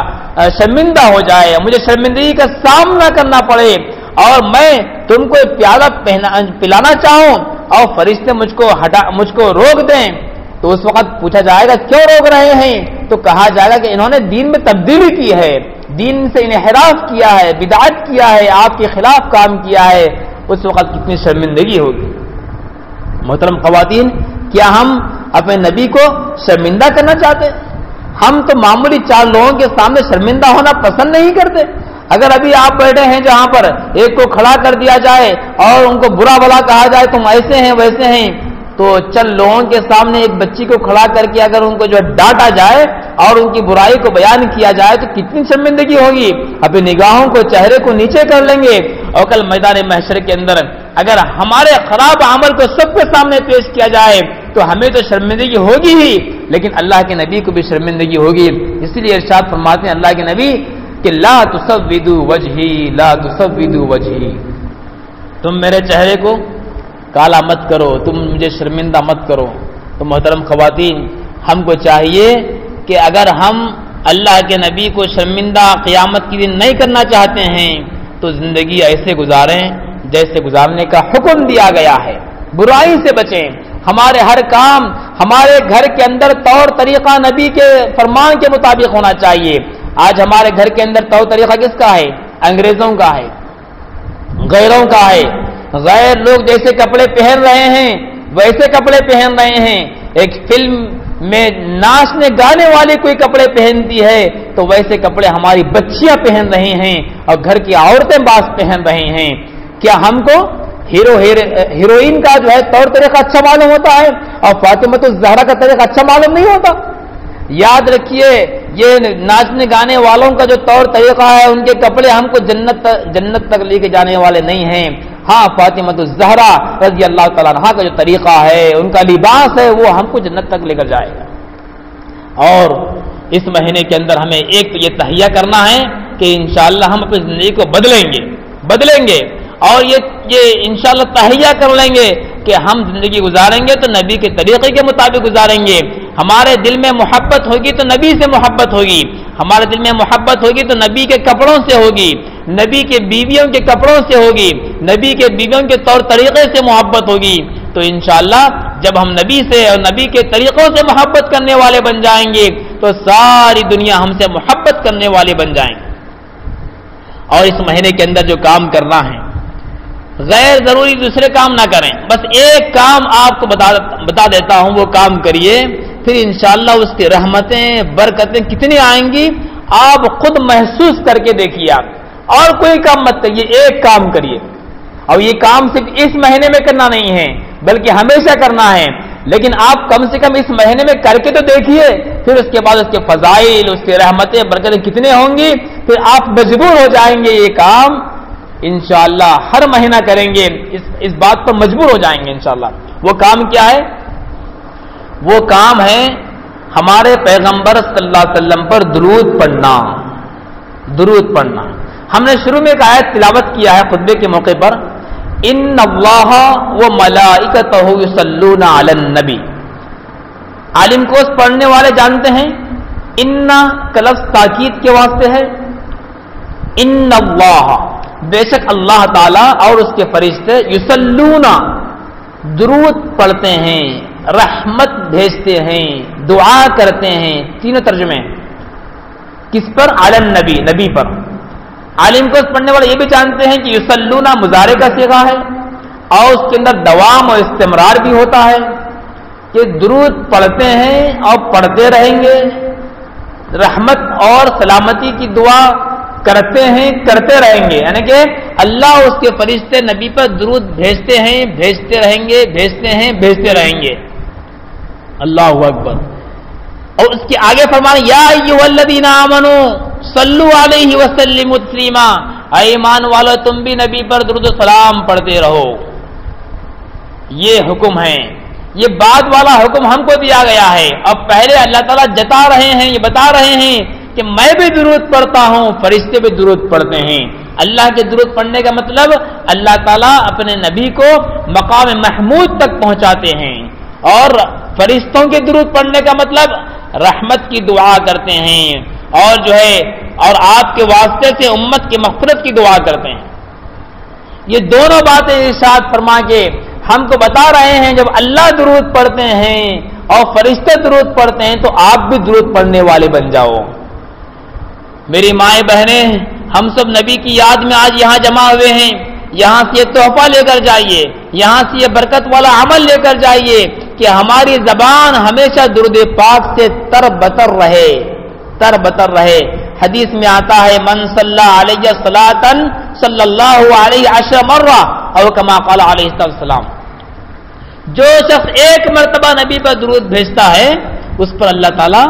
شرمندہ ہو جائے، مجھے شرمندگی کا سامنا کرنا پڑے، اور میں تم کو پیالہ پلانا چاہوں اور فرشتے مجھ کو روک دیں۔ تو اس وقت پوچھا جائے گا کیوں روک رہے ہیں؟ تو کہا جائے گا کہ انہوں نے دین میں تبدیلی کی ہے، دین سے انحراف کیا ہے، بدعت کیا ہے، آپ کے خلاف کام کیا ہے۔ اس وقت کتنی شرمندگی ہوگی۔ محترم خواتین، کیا ہم اپنے نبی کو شرمندہ کرنا چاہتے؟ ہم تو معمولی 4 لوگوں کے سامنے شرمندہ ہونا پسند نہیں کرتے۔ اگر ابھی آپ بیٹھے ہیں جہاں پر ایک کو کھڑا کر دیا جائے اور ان کو برا بھلا کہا جائے تم ایسے ہیں ویسے ہیں، تو چند لوگوں کے سامنے ایک بچی کو کھڑا کر کے اگر ان کو جو ڈانٹا جائے اور ان کی برائی کو بیان کیا جائے تو کتنی شرمندگی ہوگی۔ اپنی نگاہوں کو، چہرے کو نیچے کر لیں گے، اور کل میدان محشر کے اندر اگر ہمارے خراب عمل کو سب کے سامنے پیش کیا جائے تو ہمیں تو شرمندگی ہوگی ہی، لیکن اللہ کے نبی کو بھی شرمندگی ہوگی۔ اسی لیے ارشاد فرماتے ہیں اللہ کے نبی کہ لا تسودوا وجہی، تم میرے چہرے کو کالا مت کرو، تم مجھے شرمندہ مت کرو۔ تو محترم خواتین، ہم کو چاہیے کہ اگر ہم اللہ کے نبی کو شرمندہ قیامت کے دن نہیں کرنا چاہتے ہیں تو زندگی ایسے گزاریں جیسے گزارنے کا حکم دیا گیا ہے، برائی سے بچیں۔ ہمارے ہر کام ہمارے گھر کے اندر طور طریقہ نبی کے فرمان کے مطابق ہونا چاہیے۔ آج ہمارے گھر کے اندر طور طریقہ کس کا ہے؟ انگریزوں کا ہے، غیروں کا ہے۔ غیر لوگ جیسے کپڑے پہن رہے ہیں ویسے کپڑے پہن رہے ہیں۔ ایک فلم میں ناچنے گانے والی کوئی کپڑے پہنتی ہے تو ویسے کپڑے ہماری بچیاں پہن رہی ہیں اور گھر کی عورتیں بعض پہن رہی ہیں۔ کیا ہم کو ہیروئن کا جو ہے طور طریقہ اچھا معلوم ہوتا ہے اور فاطمۃ الزہرا کا طریقہ اچھا معلوم نہیں ہوتا؟ یاد رکھیے، یہ ناچنے گانے والوں کا جو طور طریقہ ہے، ان کے کپڑے ہم کو جنت تک لے کے جانے والے نہیں ہیں۔ ہاں، فاطمۃ الزہرا رضی اللہ تعالیٰ عنہا کا جو طریقہ ہے، ان کا لباس ہے، وہ ہم کو جنت تک لے کر جائے گا۔ اور اس مہینے کے اندر ہمیں ایک تو یہ تہیہ کرنا ہے کہ انشاءاللہ ہم اپنی زندگی کو بدلیں گے اور یہ انشاءاللہ تہیہ کر لیں گے کہ ہم زندگی گزاریں گے تو نبی کے طریقے کے مطابق گزاریں گے۔ ہمارے دل میں محبت ہوگی تو نبی سے محبت ہوگی، ہمارے دل میں محبت ہوگی تو نبی کے کپڑوں سے ہوگی، نبی کے بیویوں کے کپڑوں سے ہوگی، نبی کے بیویوں کے طور طریقے سے محبت ہوگی۔ تو انشاءاللہ جب ہم نبی سے اور نبی کے طریقوں سے محبت کرنے والے بن جائیں گے تو ساری دنیا ہم سے محبت کرنے والے بن جائیں گے۔ اور اس مہینے کے اندر جو کام کرنا ہے، غیر ضروری دوسرے کام نہ کریں، بس ایک کام آپ کو بتا دیتا ہوں، وہ کام کریے، پھر انشاءاللہ اس کی رحمتیں برکتیں کتنی آئیں گی آپ خود محسوس کر کے دیکھیے۔ آپ اور کوئی کام مت کریے، ایک کام کریے، اور یہ کام صرف اس مہینے میں کرنا نہیں ہے بلکہ ہمیشہ کرنا ہے، لیکن آپ کم سے کم اس مہینے میں کر کے تو دیکھیے، پھر اس کے بعد اس کے فضائل، اس کی رحمتیں برکتیں کتنے ہوں گی، پھر آپ مجبور ہو جائیں گے یہ کام انشاءاللہ ہر مہینہ کریں گے، اس بات پر مجبور ہو جائیں گے انشاءاللہ۔ وہ کام کیا ہے؟ وہ کام ہے ہمارے پیغمبر صلی اللہ علیہ وسلم پر درود پڑھنا۔ ہم نے شروع میں ایک آیت تلاوت کیا ہے خطبے کے موقع پر، ان اللہ و ملائکتہ یصلون علی النبی۔ عالم کوس پڑھنے والے جانتے ہیں ان کا لفظ تاکید کے واسطے ہے۔ ان اللہ، بے شک اللہ تعالی اور اس کے فرشتے، یصلون، درود پڑھتے ہیں، رحمت بھیجتے ہیں، دعا کرتے ہیں۔ تینوں ترجمے کس پر؟ علی النبی، نبی پر۔ عالم کو پڑھنے والے یہ بھی جانتے ہیں کہ یصلون مضارع کا صیغہ ہے اور اس کے اندر دوام اور استمرار بھی ہوتا ہے، کہ درود پڑھتے ہیں اور پڑھتے رہیں گے، رحمت اور سلامتی کی دعا کرتے ہیں، کرتے رہیں گے، یعنی کہ اللہ اس کے فرشتے نبی پر درود بھیجتے ہیں، بھیجتے رہیں گے، بھیجتے ہیں، بھیجتے رہیں گے۔ اللہ اکبر۔ اور اس کے آگے فرمانا، یا ایھا الذین آمنوا صلو علیہ وسلموا تسلیما، اے ایمان والو تم بھی نبی پر درود و سلام پڑھتے رہو۔ یہ حکم ہے، یہ بعد والا حکم ہم کو دیا گیا ہے۔ اب پہلے اللہ تعالیٰ جتا رہے ہیں، یہ بتا رہے ہیں کہ میں بھی درود پڑھتا ہوں، فرشتے بھی درود پڑھتے ہیں۔ اللہ کے درود پڑھنے کا مطلب اللہ تعالیٰ اپنے نبی کو مقام محمود تک پہنچاتے ہیں، اور فرشتوں کے درود پڑھنے کا مطلب رحمت کی دعا کرتے ہیں، اور جو ہے اور آپ کے واسطے سے امت کی مغفرت کی دعا کرتے ہیں۔ یہ دونوں باتیں ارشاد فرما کے ہم کو بتا رہے ہیں، جب اللہ درود پڑھتے ہیں اور فرشتے درود پڑھتے ہیں تو آپ بھی درود پڑھنے والے بن جاؤ۔ میری مائیں بہنیں، ہم سب نبی کی یاد میں آج یہاں جمع ہوئے ہیں، یہاں سے یہ تحفہ لے کر جائیے، یہاں سے یہ برکت والا عمل لے کر جائیے کہ ہماری زبان ہمیشہ درود پاک سے تر بتر رہے۔ حدیث میں آتا ہے، من صلی علیہ صلاۃ صلی اللہ علیہ عشر مرہ، اور کما قال علیہ السلام، جو شخص ایک مرتبہ نبی پر درود بھیجتا ہے اس پر اللہ تعالیٰ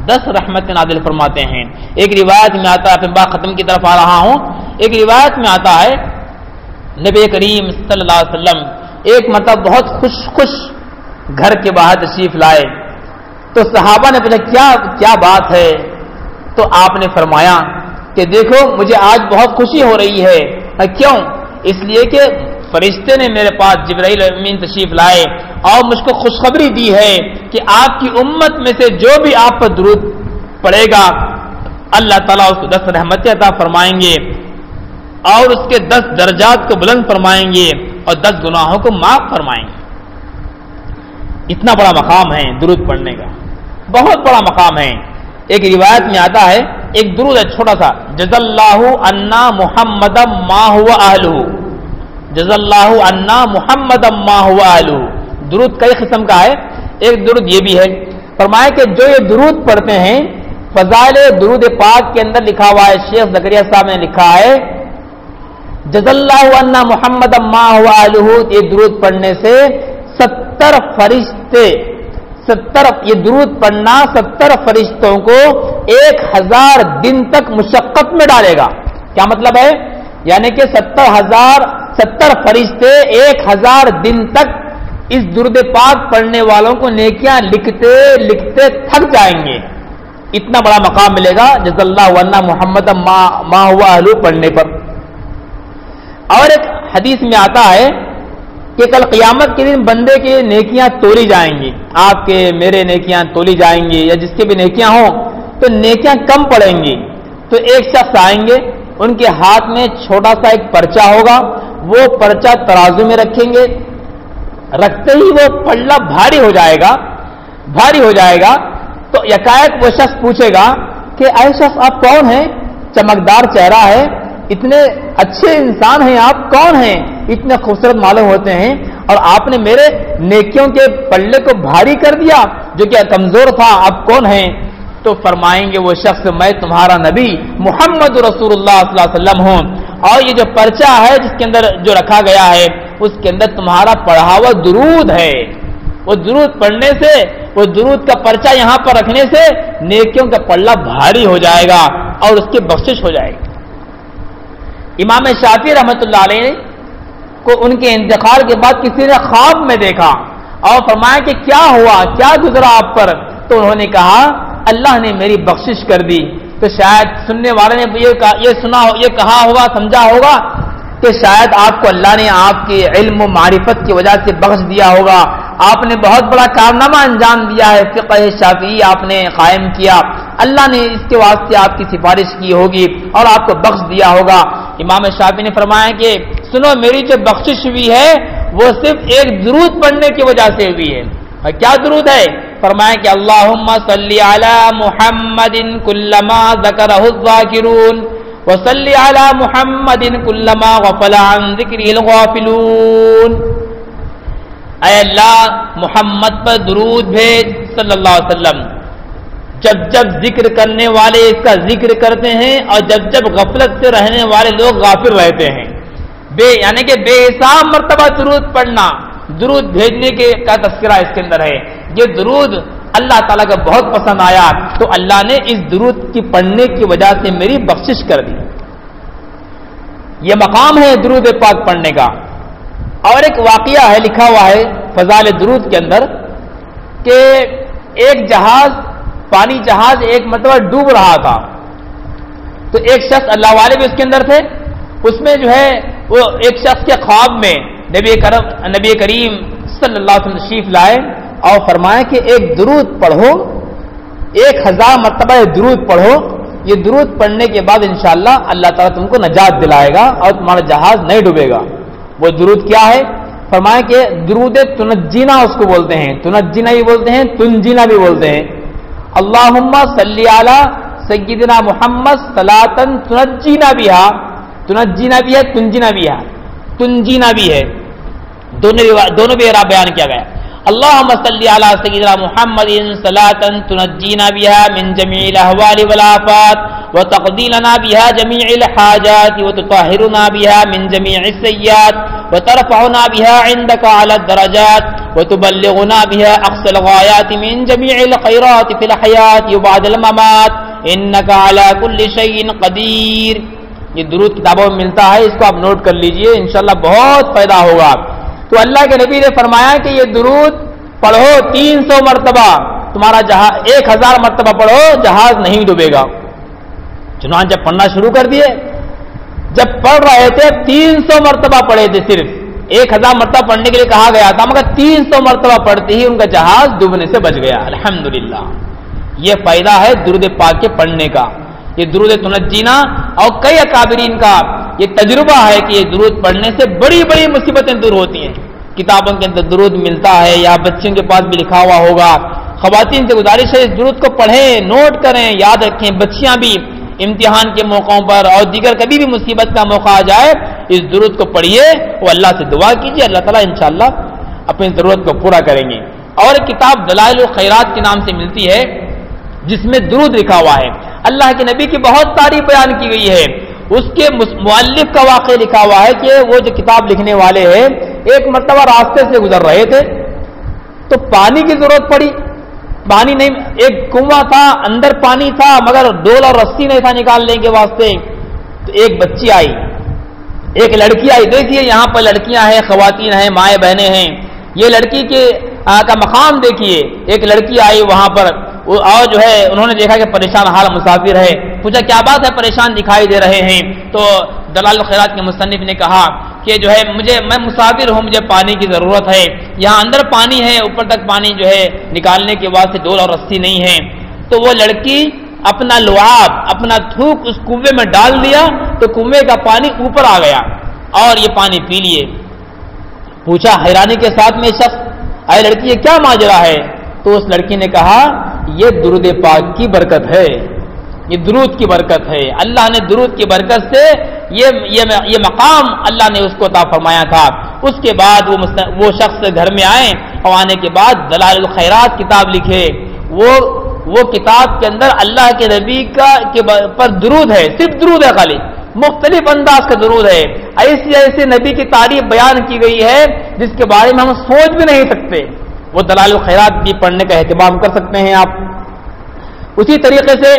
10 رحمتیں نازل فرماتے ہیں۔ ایک روایت میں آتا ہے، پھر بات ختم کی طرف آ رہا ہوں، ایک روایت میں آتا ہے نبی کریم صلی اللہ علیہ وسلم ایک مرتبہ بہت خوش گھر کے باہر تشریف لائے، تو صحابہ نے پوچھا کیا بات ہے؟ تو آپ نے فرمایا کہ دیکھو مجھے آج بہت خوشی ہو رہی ہے۔ کیوں؟ اس لیے کہ فرشتے نے میرے پاس جبرائیل امین تشریف لائے اور مجھ کو خوشخبری دی ہے کہ آپ کی امت میں سے جو بھی آپ پر درود پڑے گا اللہ تعالیٰ اس کو 10 رحمتیں عطا فرمائیں گے اور اس کے 10 درجات کو بلند فرمائیں گے اور 10 گناہوں کو معاف فرمائیں گے. اتنا بڑا مقام ہے درود پڑھنے کا، بہت بڑا مقام ہے. ایک روایت میں آتا ہے ایک درود ہے چھوٹا سا، جزا اللہ عنا محمد ما هو اہلہ، جزا اللہ عنا محمد ما هو اہلہ. درود کئی قسم کا ہے، ایک درود یہ بھی ہے. فرمایا کہ جو یہ درود پڑھتے ہیں، فضائل درود پاک کے اندر لکھا ہوا ہے، شیخ زکریا صاحب نے لکھا ہے جزا اللہ عنا محمد ما هو اہلہ. یہ درود پڑھنے سے 70 فرشتے، 70 یہ درود پڑھنا 70 فرشتوں کو 1000 دن تک مشقت میں ڈالے گا. کیا مطلب ہے؟ یعنی کہ 70 فرشتے 1000 دن تک اس درود پاک پڑھنے والوں کو نیکیاں لکھتے لکھتے تھک جائیں گے. اتنا بڑا مقام ملے گا جزا اللہ عنا محمد ما هو اہلہ پڑھنے پر. اور ایک حدیث میں آتا ہے کہ کل قیامت کے دن بندے کی نیکیاں تولی جائیں گی، آپ کے میرے نیکیاں تولی جائیں گی یا جس کے بھی نیکیاں ہوں تو نیکیاں کم پڑیں گی. تو ایک شخص آئیں گے، ان کے ہاتھ میں چھوٹا سا ایک پرچہ ہوگا، وہ پرچہ ترازو میں رکھیں گے، رکھتے ہی وہ پلڑا بھاری ہو جائے گا، بھاری ہو جائے گا. تو یکایک وہ شخص پوچھے گا کہ اے شخص آپ کون ہیں؟ چمکدار چہرہ ہے، اتنے اچھے انسان ہیں، آپ کون ہیں؟ اتنے خوبصورت معلوم ہوتے ہیں اور آپ نے میرے نیکیوں کے پلڑے کو بھاری کر دیا جو کہ کمزور تھا، آپ کون ہیں؟ تو فرمائیں گے وہ شخص میں تمہارا نبی محمد رسول اللہ صلی اللہ علیہ وسلم ہوں، اور یہ جو پرچہ ہے جس کے اندر جو رکھا گیا ہے اس کے اندر تمہارا پڑھا ہوا درود ہے. وہ درود پڑھنے سے، وہ درود کا پرچہ یہاں پر رکھنے سے نیکیوں کا پلڑا بھاری ہو جائے گا اور اس کی بخشش ہو جائے گی. امام شافعی رحمۃ اللہ علیہ کو ان کے انتقال کے بعد کسی نے خواب میں دیکھا اور فرمایا کہ کیا ہوا، کیا گزرا آپ پر؟ تو انہوں نے کہا اللہ نے میری بخشش کر دی. تو شاید سننے والے نے یہ کہا ہوگا، سمجھا ہوگا کہ شاید آپ کو اللہ نے آپ کے علم و معرفت کی وجہ سے بخش دیا ہوگا، آپ نے بہت بڑا کارنامہ انجام دیا ہے، فقہ شافعی آپ نے قائم کیا، اللہ نے اس کے واسطے آپ کی سفارش کی ہوگی اور آپ کو بخش دیا ہوگا. امام شافعی نے فرمایا کہ سنو، میری جو بخشش ہوئی ہے وہ صرف ایک درود پڑھنے کی وجہ سے ہوئی ہے. اور کیا درود ہے؟ فرمایا کہ اللہم صلی علی محمد کلما ذکرہ الذاکرون وصلی علی محمد کلما غفل عن ذکرہ الغافلون. اے اللہ محمد پر درود بھیج صلی اللہ علیہ وسلم، جب جب ذکر کرنے والے اس کا ذکر کرتے ہیں اور جب جب غفلت سے رہنے والے لوگ غافل رہتے ہیں. یعنی کہ بے حساب مرتبہ درود پڑھنا، درود بھیجنے کے کا تذکرہ اس کے اندر ہے. یہ درود اللہ تعالیٰ کا بہت پسند آیا تو اللہ نے اس درود کی پڑھنے کی وجہ سے میری بخشش کر دی. یہ مقام ہے درود پاک پڑھنے کا. اور ایک واقعہ ہے لکھا ہوا ہے فضائل درود کے اندر کہ ایک جہاز، پانی جہاز ایک مرتبہ ڈوب رہا تھا. تو ایک شخص، اللہ والے بھی اس کے اندر تھے، اس میں جو ہے وہ ایک شخص کے خواب میں نبی کریم صلی اللہ علیہ وسلم تشریف لائے اور فرمایا کہ ایک درود پڑھو، 1000 مرتبہ یہ درود پڑھو، یہ درود پڑھنے کے بعد انشاءاللہ اللہ تعالیٰ تم کو نجات دلائے گا اور تمہارا جہاز نہیں ڈوبے گا. وہ درود کیا ہے؟ فرمایا کہ درود تنجینا اس کو بولتے ہیں، تنجینا بھی بولتے ہیں، تنجینا بھی بولتے ہیں. اللہم صلی علی سیدنا محمد صلاۃً تنجینا بہا، تنجینا بھی ہے، تنجینا بھی ہے، تنجینا بھی ہے، دونوں بھی اعراب بیان کیا گیا. اللہم صلی علی سیدنا محمد صلاۃً تنجینا بہا من جمیع الاحوال والآفات وتقضی لنا بہا جمیع الحاجات وتطہرنا بہا من جمیع السیئات وترفعنا بہا عندک اعلی الدرجات وتبلغنا بہا اقصى الغایات من جمیع الخیرات فی الحیات وبعد الممات انک علی کل شیء قدیر. یہ درود کتابوں میں ملتا ہے، اس کو آپ نوٹ کر لیجئے، انشاءاللہ بہت فائدہ ہوگا. تو اللہ کے نبی نے فرمایا کہ یہ درود پڑھو 300 مرتبہ، تمہارا جہاز 1000 مرتبہ پڑھو، جہاز نہیں ڈوبے گا. چنانچہ جب پڑھنا شروع کر دیے، جب پڑھ رہے تھے 300 مرتبہ پڑھے تھے صرف، 1000 مرتبہ پڑھنے کے لیے کہا گیا تھا، مگر 300 مرتبہ پڑھتے ہی ان کا جہاز ڈوبنے سے بچ گیا۔ الحمدللہ، یہ فائدہ ہے درود پاک کے پڑھنے کا، یہ درود تنجینا، اور کئی اکابرین کا یہ تجربہ ہے کہ یہ درود پڑھنے سے بڑی بڑی مصیبتیں دور ہوتی ہیں۔ کتابوں کے اندر درود ملتا ہے، یا بچوں کے پاس بھی لکھا ہوا ہوگا۔ خواتین سے گزارش ہے اس درود کو پڑھیں، نوٹ کریں، یاد رکھیں، بچیاں بھی امتحان کے موقعوں پر اور دیگر کبھی بھی مصیبت کا موقع آ جائے اس درود کو پڑھیے، وہ اللہ سے دعا کیجیے، اللہ تعالیٰ انشاءاللہ اپنی ضرورت کو پورا کریں گے۔ اور ایک کتاب دلائل الخیرات کے نام سے ملتی ہے جس میں درود لکھا ہوا ہے، اللہ کے نبی کی بہت تعریف بیان کی گئی ہے۔ اس کے مؤلف کا واقعہ لکھا ہوا ہے کہ وہ جو کتاب لکھنے والے ہیں ایک مرتبہ راستے سے گزر رہے تھے تو پانی کی ضرورت پڑی، پانی نہیں، ایک کنواں تھا، اندر پانی تھا مگر ڈول اور رسی نہیں تھا نکالنے کے واسطے۔ تو ایک بچی آئی، ایک لڑکی آئی، دیکھیے یہاں پر لڑکیاں ہیں، خواتین ہیں، مائیں بہنیں ہیں، یہ لڑکی کے کا مقام دیکھیے۔ ایک لڑکی آئی وہاں پر اور جو ہے انہوں نے دیکھا کہ پریشان حال مسافر ہے، پوچھا کیا بات ہے، پریشان دکھائی دے رہے ہیں؟ تو دلائل الخیرات کے مصنف نے کہا کہ جو ہے میں مسافر ہوں، مجھے پانی کی ضرورت ہے، یہاں اندر پانی ہے، اوپر تک پانی جو ہے نکالنے کے واسطے ڈول اور رسی نہیں ہے۔ تو وہ لڑکی اپنا لعاب، اپنا تھوک اس کنویں میں ڈال دیا تو کنویں کا پانی اوپر آ گیا اور یہ پانی پی لیے۔ پوچھا حیرانی کے ساتھ میں شخص، اے لڑکی یہ کیا ماجرا ہے؟ تو اس لڑکی نے کہا یہ درود پاک کی برکت ہے، یہ درود کی برکت ہے، اللہ نے درود کی برکت سے یہ مقام اللہ نے اس کو عطا فرمایا تھا۔ اس کے بعد وہ شخص گھر میں آئے اور آنے کے بعد دلائل الخیرات کتاب لکھے، وہ کتاب کے اندر اللہ کے نبی پر درود ہے، صرف درود ہے، خالی مختلف انداز کا درود ہے، ایسے نبی کی تعریف بیان کی گئی ہے جس کے بارے میں ہم سوچ بھی نہیں سکتے۔ وہ دلائل الخیرات بھی پڑھنے کا اہتمام کر سکتے ہیں آپ۔ اسی طریقے سے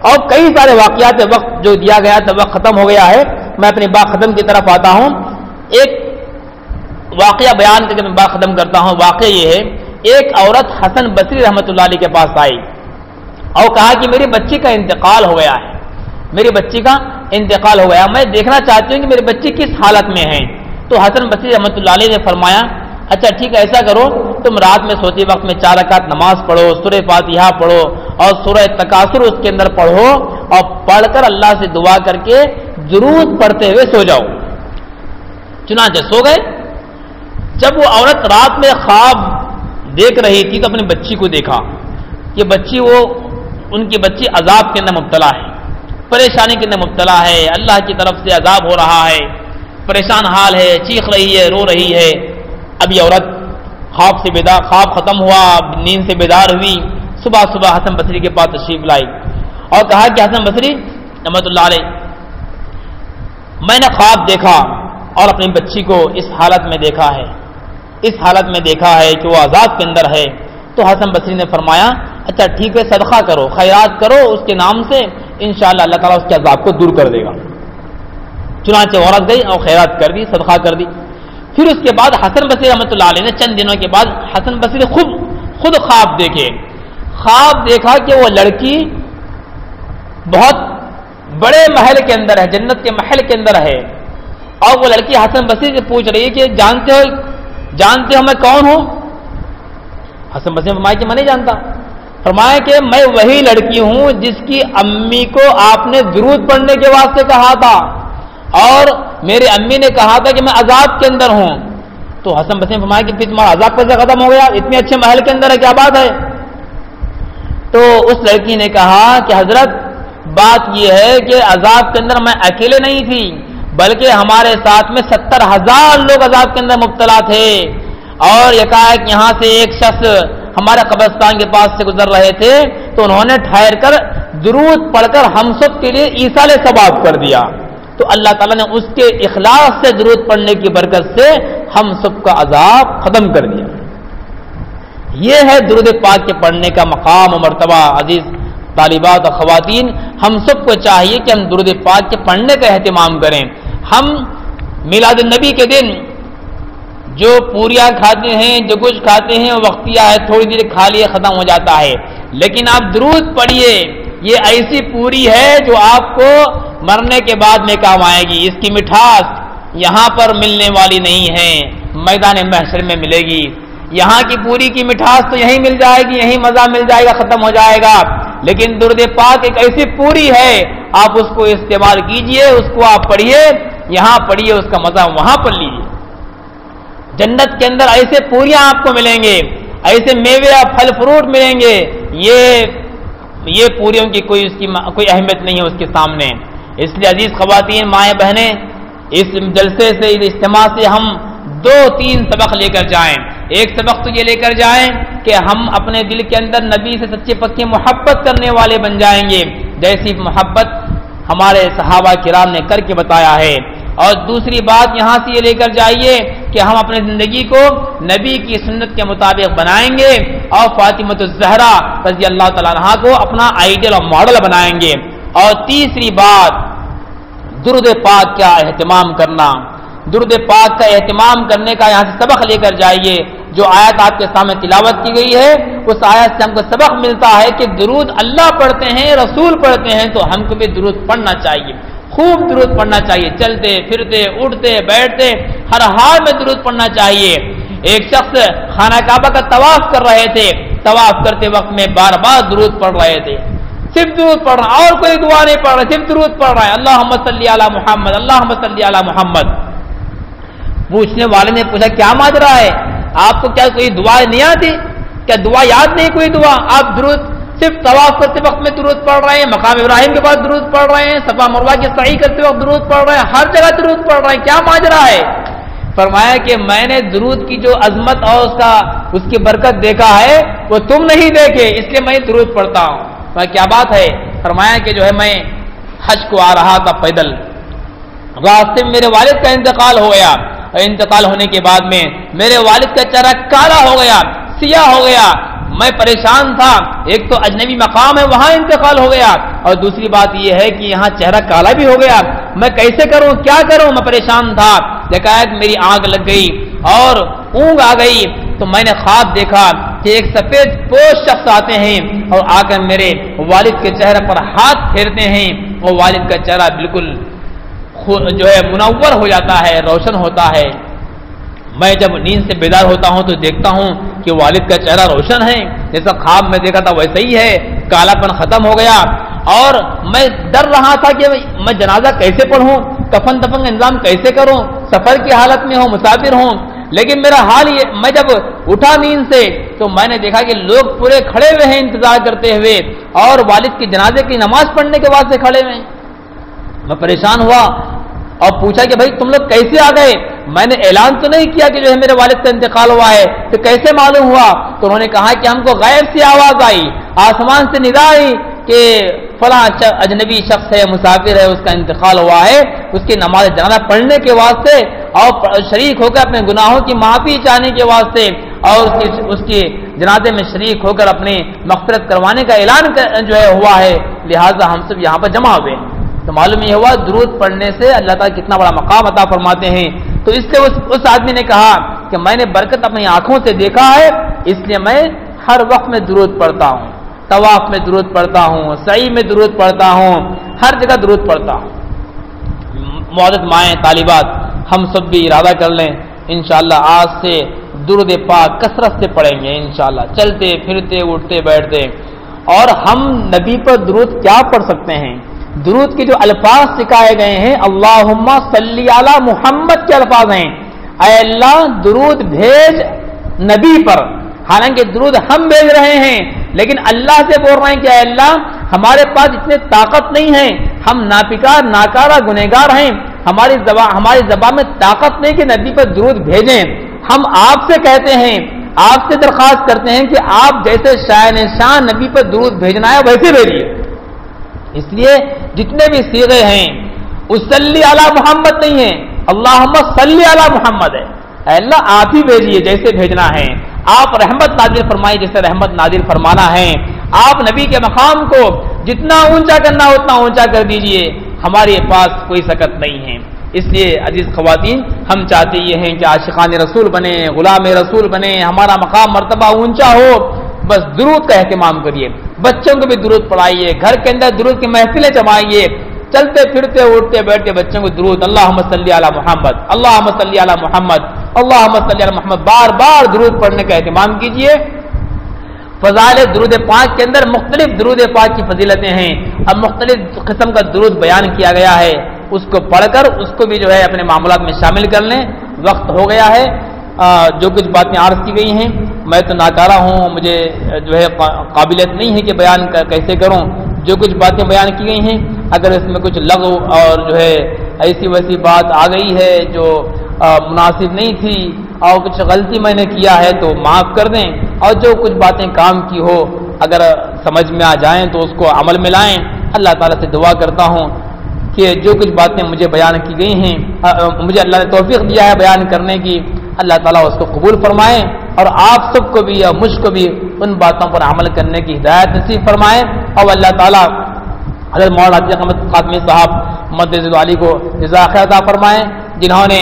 اور کئی سارے واقعات، وقت جو دیا گیا تھا وقت ختم ہو گیا ہے، میں اپنی بات ختم کی طرف آتا ہوں۔ ایک واقعہ بیان کر کے میں بات ختم کرتا ہوں۔ واقعہ یہ ہے، ایک عورت حسن بصری رحمۃ اللہ علیہ کے پاس آئی اور کہا کہ میری بچی کا انتقال ہو گیا ہے، میری بچی کا انتقال ہو گیا، میں دیکھنا چاہتی ہوں کہ میری بچی کس حالت میں ہے۔ تو حسن بصری رحمۃ اللہ علیہ نے فرمایا اچھا ٹھیک ہے، ایسا کرو تم رات میں سوتے وقت میں 4 رکعت نماز پڑھو، سورہ فاتحہ پڑھو اور سورہ تکاثر اس کے اندر پڑھو اور پڑھ کر اللہ سے دعا کر کے درود پڑھتے ہوئے سو جاؤ۔ چنانچہ سو گئے۔ جب وہ عورت رات میں خواب دیکھ رہی تھی تو اپنی بچی کو دیکھا کہ ان کی بچی عذاب کے اندر مبتلا ہے، پریشانی کے اندر مبتلا ہے، اللہ کی طرف سے عذاب ہو رہا ہے، پریشان حال ہے، چیخ رہی ہے، رو رہی ہے۔ اب یہ عورت خواب ختم ہوا، نیند سے بیدار ہوئی، صبح حسن بصری کے پاس تشریف لائی اور کہا کہ حسن بصری رحمۃ اللہ علیہ، میں نے خواب دیکھا اور اپنی بچی کو اس حالت میں دیکھا ہے کہ وہ عذاب کے اندر ہے۔ تو حسن بصری نے فرمایا اچھا ٹھیک ہے، صدقہ کرو، خیرات کرو اس کے نام سے، انشاءاللہ اللہ تعالیٰ اس کے عذاب کو دور کر دے گا۔ چنانچہ عورت گئی اور خیرات کر دی، صدقہ کر دی۔ پھر اس کے بعد حسن بصری رحمۃ اللہ علیہ نے چند دنوں کے بعد حسن بصری خود خواب دیکھا کہ وہ لڑکی بہت بڑے محل کے اندر ہے، جنت کے محل کے اندر ہے، اور وہ لڑکی حسن بصری سے پوچھ رہی ہے کہ جانتے ہو میں کون ہوں؟ حسن بصری نے فرمایا کہ میں نہیں جانتا۔ فرمایا کہ میں وہی لڑکی ہوں جس کی امی کو آپ نے درود پڑھنے کے واسطے کہا تھا اور میری امی نے کہا تھا کہ میں عذاب کے اندر ہوں۔ تو حسن بصری نے فرمایا کہ پھر تمہارا عذاب کیسے ختم ہو گیا؟ اتنے اچھے محل کے اندر ہے، کیا بات ہے؟ تو اس لڑکی نے کہا کہ حضرت بات یہ ہے کہ عذاب کے اندر میں اکیلے نہیں تھی، بلکہ ہمارے ساتھ میں 70,000 لوگ عذاب کے اندر مبتلا تھے، اور یکایک یہاں سے ایک شخص ہمارے قبرستان کے پاس سے گزر رہے تھے تو انہوں نے ٹھہر کر درود پڑھ کر ہم سب کے لیے ایصال ثواب کر دیا۔ تو اللہ تعالیٰ نے اس کے اخلاص سے درود پڑھنے کی برکت سے ہم سب کا عذاب ختم کر دیا۔ یہ ہے درود پاک کے پڑھنے کا مقام و مرتبہ۔ عزیز طالبات اور خواتین، ہم سب کو چاہیے کہ ہم درود پاک کے پڑھنے کا اہتمام کریں۔ ہم میلاد النبی کے دن جو پوریاں کھاتے ہیں، جو کچھ کھاتے ہیں وہ وقتیہ ہے، تھوڑی دیر کھا لیے ختم ہو جاتا ہے، لیکن آپ درود پڑھیے، یہ ایسی پوری ہے جو آپ کو مرنے کے بعد میں کام آئے گی۔ اس کی مٹھاس یہاں پر ملنے والی نہیں ہے، میدان محشر میں ملے گی۔ یہاں کی پوری کی مٹھاس تو یہیں مل جائے گی، یہیں مزہ مل جائے گا، ختم ہو جائے گا، لیکن درود پاک ایک ایسی پوری ہے، آپ اس کو استعمال کیجئے، اس کو آپ پڑھیے، یہاں پڑھیے، اس کا مزہ وہاں پر لیجیے۔ جنت کے اندر ایسے پوریاں آپ کو ملیں گے، ایسے میوے پھل فروٹ ملیں گے، یہ پوریوں کی کوئی اہمیت نہیں ہے اس کے سامنے۔ اس لیے عزیز خواتین، مائیں بہنیں، اس جلسے سے، اس اجتماع سے ہم 2-3 سبق لے کر جائیں۔ ایک سبق تو یہ لے کر جائیں کہ ہم اپنے دل کے اندر نبی سے سچے پکی محبت کرنے والے بن جائیں گے، جیسی محبت ہمارے صحابہ کرام نے کر کے بتایا ہے۔ اور دوسری بات یہاں سے یہ لے کر جائیے کہ ہم اپنی زندگی کو نبی کی سنت کے مطابق بنائیں گے اور فاطمہ الزہرا رضی اللہ تعالیٰ عنہا کو اپنا آئیڈیل اور ماڈل بنائیں گے۔ اور تیسری بات، درود پاک کا اہتمام کرنا، درود پاک کا اہتمام کرنے کا یہاں سے سبق لے کر جائیے۔ جو آیت آپ کے سامنے تلاوت کی گئی ہے، اس آیت سے ہم کو سبق ملتا ہے کہ درود اللہ پڑھتے ہیں، رسول پڑھتے ہیں، تو ہم کو بھی درود پڑھنا چاہیے، خوب درود پڑھنا چاہیے، چلتے پھرتے اٹھتے بیٹھتے ہر حال میں درود پڑھنا چاہیے۔ ایک شخص خانہ کعبہ کا طواف کر رہے تھے، طواف کرتے وقت میں بار بار درود پڑھ رہے تھے، صرف درود پڑھ رہا، اور کوئی دعا نہیں پڑھ رہا، صرف درود پڑھ رہا ہے، اللہم صلی علی محمد، اللہم صلی علی محمد۔ پوچھنے والے نے پوچھا کیا ماجرا ہے، آپ کو کیا کوئی دعا نہیں آتی، کیا دعا یاد نہیں کوئی دعا؟ آپ درود صرف طواف کرتے وقت میں درود پڑھ رہے ہیں، مقام ابراہیم کے پاس درود پڑھ رہے ہیں، صفا مروہ کی سعی کرتے وقت درود پڑھ رہے ہیں، ہر جگہ درود پڑھ رہے ہیں، کیا ماجرا ہے؟ فرمایا کہ میں نے درود کی جو عظمت اور اس کی برکت دیکھا ہے وہ تم نہیں دیکھے، اس لیے میں درود پڑھتا ہوں۔ کیا بات ہے؟ فرمایا کہ جو ہے میں حج کو آ رہا تھا پیدل، راستے میں میرے والد کا انتقال ہو گیا، اور انتقال ہونے کے بعد میں میرے والد کا چہرہ کالا ہو گیا، سیاہ ہو گیا، میں پریشان تھا، ایک تو اجنبی مقام ہے وہاں انتقال ہو گیا، اور دوسری بات یہ ہے کہ یہاں چہرہ کالا بھی ہو گیا، میں کیسے کروں، کیا کروں، میں پریشان تھا۔ دیکھا میری آنکھ لگ گئی اور اونگ آ گئی، تو میں نے خواب دیکھا کہ ایک سفید پوش شخص آتے ہیں اور آ کر میرے والد کے چہرے پر ہاتھ پھیرتے ہیں، اور والد کا چہرہ بالکل جو ہے منور ہو جاتا ہے، روشن ہوتا ہے۔ میں جب نیند سے بیدار ہوتا ہوں تو دیکھتا ہوں کہ والد کا چہرہ روشن ہے، جیسا خواب میں دیکھا تھا ویسا ہی ہے، کالا پن ختم ہو گیا، اور میں ڈر رہا تھا کہ میں جنازہ کیسے پڑھوں، کفن دفن کا انتظام کیسے کروں، سفر کی حالت میں ہوں، مسافر ہوں۔ لیکن میرا حال یہ، میں جب اٹھا نیند سے تو میں نے دیکھا کہ لوگ پورے کھڑے ہوئے ہیں انتظار کرتے ہوئے، اور والد کی جنازے کی نماز پڑھنے کے واسطے کھڑے ہوئے ہیں۔ میں پریشان ہوا اور پوچھا کہ بھائی تم لوگ کیسے آ گئے؟ میں نے اعلان تو نہیں کیا کہ جو ہے میرے والد کا انتقال ہوا ہے، تو کیسے معلوم ہوا؟ تو انہوں نے کہا کہ ہم کو غیب سے آواز آئی، آسمان سے ندا آئی کہ فلاں اجنبی شخص ہے، مسافر ہے، اس کا انتقال ہوا ہے، اس کی نماز جنازہ پڑھنے کے واسطے اور شریک ہو کر اپنے گناہوں کی معافی چاہنے کے واسطے، اور اس کی جنازے میں شریک ہو کر اپنی مغفرت کروانے کا اعلان جو ہے ہوا ہے، لہٰذا ہم سب یہاں پر جمع ہوئے۔ تو معلوم یہ ہوا درود پڑھنے سے اللہ تعالیٰ کتنا بڑا مقام عطا فرماتے ہیں۔ تو اس سے اس آدمی نے کہا کہ میں نے برکت اپنی آنکھوں سے دیکھا ہے، اس لیے میں ہر وقت میں درود پڑھتا ہوں، طواف میں درود پڑھتا ہوں، سعی میں درود پڑھتا ہوں، ہر جگہ درود پڑھتا ہوں۔ معزز مائیں طالبات، ہم سب بھی ارادہ کر لیں، انشاءاللہ آج سے درود پاک کثرت سے پڑھیں گے انشاءاللہ، چلتے پھرتے اٹھتے بیٹھتے۔ اور ہم نبی پر درود کیا پڑھ سکتے ہیں؟ درود کے جو الفاظ سکھائے گئے ہیں، اللہم صلی علی محمد کے الفاظ ہیں، اے اللہ درود بھیج نبی پر۔ حالانکہ درود ہم بھیج رہے ہیں، لیکن اللہ سے بول رہے ہیں کہ اے اللہ ہمارے پاس اتنے طاقت نہیں ہے، ہم ناپکار ناکارہ گنہگار ہیں، ہماری زبان میں طاقت نہیں کہ نبی پر درود بھیجیں۔ ہم آپ سے کہتے ہیں، آپ سے درخواست کرتے ہیں کہ آپ جیسے شاعن شان نبی پر درود بھیجنا ہے ویسے بھیجیے۔ اس لیے جتنے بھی صیغے ہیں اصلی علی محمد نہیں ہے، اللہم صلی علی محمد ہے، اے اللہ آپ ہی بھیجیے جیسے بھیجنا ہے، آپ رحمت نازل فرمائیے جیسے رحمت نازل فرمانا ہے، آپ نبی کے مقام کو جتنا اونچا کرنا اتنا اونچا کر دیجئے، ہمارے پاس کوئی سکت نہیں ہے۔ اس لیے عزیز خواتین، ہم چاہتے یہ ہیں کہ عاشقان رسول بنے، غلام رسول بنے، ہمارا مقام مرتبہ اونچا ہو، بس درود کا اہتمام کریے، بچوں کو بھی درود پڑھائیے، گھر کے اندر درود کی محفلیں جمائیے، چلتے پھرتے اٹھتے بیٹھتے بچوں کو درود اللہم صلی علی محمد اللہم صلی علی محمد اللہم صلی علی محمد بار بار درود پڑھنے کا اہتمام کیجیے۔ فضائل درود پاک کے اندر مختلف درود پاک کی فضیلتیں ہیں، اب مختلف قسم کا درود بیان کیا گیا ہے، اس کو پڑھ کر اس کو بھی جو ہے اپنے معاملات میں شامل کر لیں۔ وقت ہو گیا ہے، جو کچھ باتیں عرض کی گئی ہیں میں تو ناکارہ ہوں، مجھے جو ہے قابلیت نہیں ہے کہ بیان کیسے کروں۔ جو کچھ باتیں بیان کی گئی ہیں اگر اس میں کچھ لغو اور جو ہے ایسی ویسی بات آ گئی ہے جو مناسب نہیں تھی اور کچھ غلطی میں نے کیا ہے تو معاف کر دیں، اور جو کچھ باتیں کام کی ہو اگر سمجھ میں آ جائیں تو اس کو عمل میں لائیں۔ اللہ تعالیٰ سے دعا کرتا ہوں کہ جو کچھ باتیں مجھے بیان کی گئی ہیں مجھے اللہ نے توفیق دیا ہے بیان کرنے کی، اللہ تعالیٰ اس کو قبول فرمائے اور آپ سب کو بھی اور مجھ کو بھی ان باتوں پر عمل کرنے کی ہدایت نصیب فرمائے، اور اللہ تعالیٰ حضرت مولانا عبد الحمید قادمی صاحب مدد علی کو جزا خیر عطا فرمائے، جنہوں نے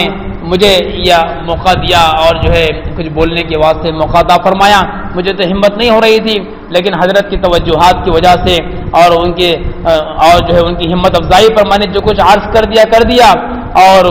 مجھے یہ موقع دیا اور جو ہے کچھ بولنے کے واسطے موقع عطا فرمایا۔ مجھے تو ہمت نہیں ہو رہی تھی، لیکن حضرت کی توجہات کی وجہ سے اور ان کے اور جو ہے ان کی ہمت افزائی پر میں نے جو کچھ عرض کر دیا اور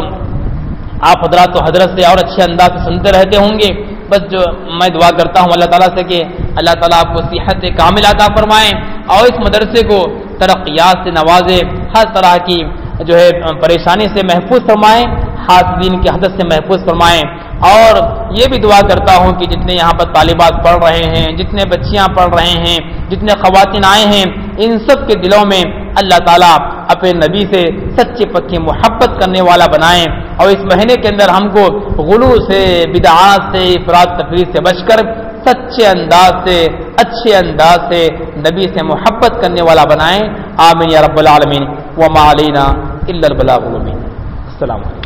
آپ حضرات تو حضرت سے اور اچھے انداز سے سنتے رہتے ہوں گے۔ بس جو میں دعا کرتا ہوں اللہ تعالیٰ سے کہ اللہ تعالیٰ آپ کو صحت کامل عطا فرمائیں اور اس مدرسے کو ترقیات سے نوازے، ہر طرح کی جو ہے پریشانی سے محفوظ فرمائیں، حاسدین کی حدث سے محفوظ فرمائیں۔ اور یہ بھی دعا کرتا ہوں کہ جتنے یہاں پر طالبات پڑھ رہے ہیں، جتنے بچیاں پڑھ رہے ہیں، جتنے خواتین آئے ہیں، ان سب کے دلوں میں اللہ تعالیٰ اپنے نبی سے سچی پکی محبت کرنے والا بنائیں، اور اس مہینے کے اندر ہم کو غلو سے، بدعات سے، افراط تفریط سے بچ کر سچے انداز سے، اچھے انداز سے نبی سے محبت کرنے والا بنائیں۔ آمین یا رب العالمین وما علینا الا البلاغ المبین۔ السلام علیکم۔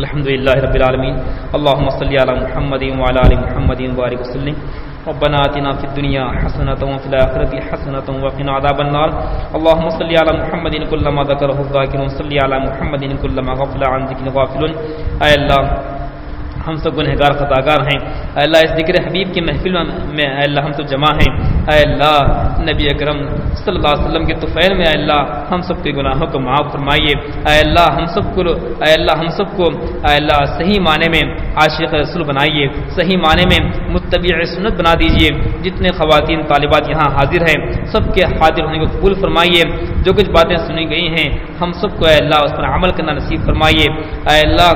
الحمد لله رب العالمين اللهم صل على محمد وعلى ال محمد وبارك وسلم ربنا آتنا في الدنيا حسنة وفي الآخرة حسنة وقنا عذاب النار اللهم صل على محمد كلما ذكره الذاكرون صل على محمد كلما غفل عن ذكر غافلون۔ اے اللہ ہم سب گنہگار خطاگار ہیں، اے اللہ اس ذکر حبیب کی محفل میں اے اللہ ہم تو جمع ہیں، اے اللہ نبی اکرم صلی اللہ علیہ وسلم کے طفیل میں اے اللہ ہم سب کے گناہوں کو معاف فرمائیے، اے اللہ ہم سب کو اے اللہ صحیح معنی میں عاشق رسول بنائیے، صحیح معنی میں متبع سنت بنا دیجیے۔ جتنے خواتین طالبات یہاں حاضر ہیں سب کے حاضر ہونے کو قبول فرمائیے، جو کچھ باتیں سنی گئی ہیں ہم سب کو اے اللہ اس پر عمل کرنا نصیب فرمائیے، اے اللہ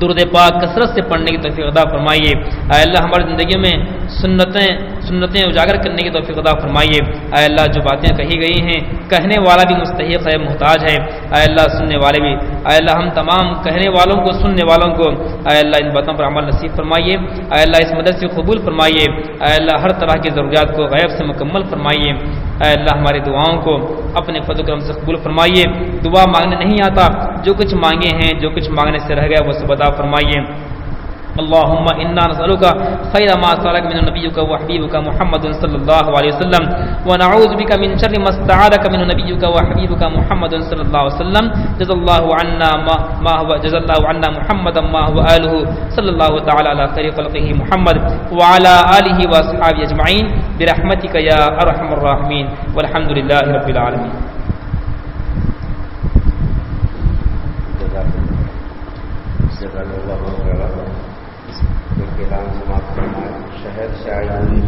درود پاک کثرت سے پڑھنے کی توفیق عطا فرمائیے، اے اللہ ہماری زندگی میں سنتیں اجاگر کرنے کی توفیق عطا فرمائیے، اے اللہ جو باتیں کہی گئی ہیں کہنے والا بھی مستحق ہے، محتاج ہے، اے اللہ سننے والے بھی، اے اللہ ہم تمام کہنے والوں کو سننے والوں کو اے اللہ ان باتوں پر عمل نصیب فرمائیے، اے اللہ اس مدد سے قبول فرمائیے، اے اللہ ہر طرح کی ضروریات کو غیب سے مکمل فرمائیے، اے اللہ ہماری دعاؤں کو اپنے فضل و کرم سے قبول فرمائیے۔ دعا مانگنے نہیں آتا، جو کچھ مانگے ہیں جو کچھ مانگنے سے رہ گیا وہ سب عطا فرمائیے۔ اللهم انا نسألك خير ما سألك من نبيك وحبيبك محمد صلى الله عليه وسلم ونعوذ بك من شر ما استعاذك من نبيك وحبيبك محمد صلى الله عليه وسلم جزا الله عنا محمدا ما هو آله صلى الله تعالى على خير خلقه محمد وعلى آله وأصحابه أجمعين برحمتك يا أرحم الراحمين والحمد لله رب العالمين۔ شہر شاعری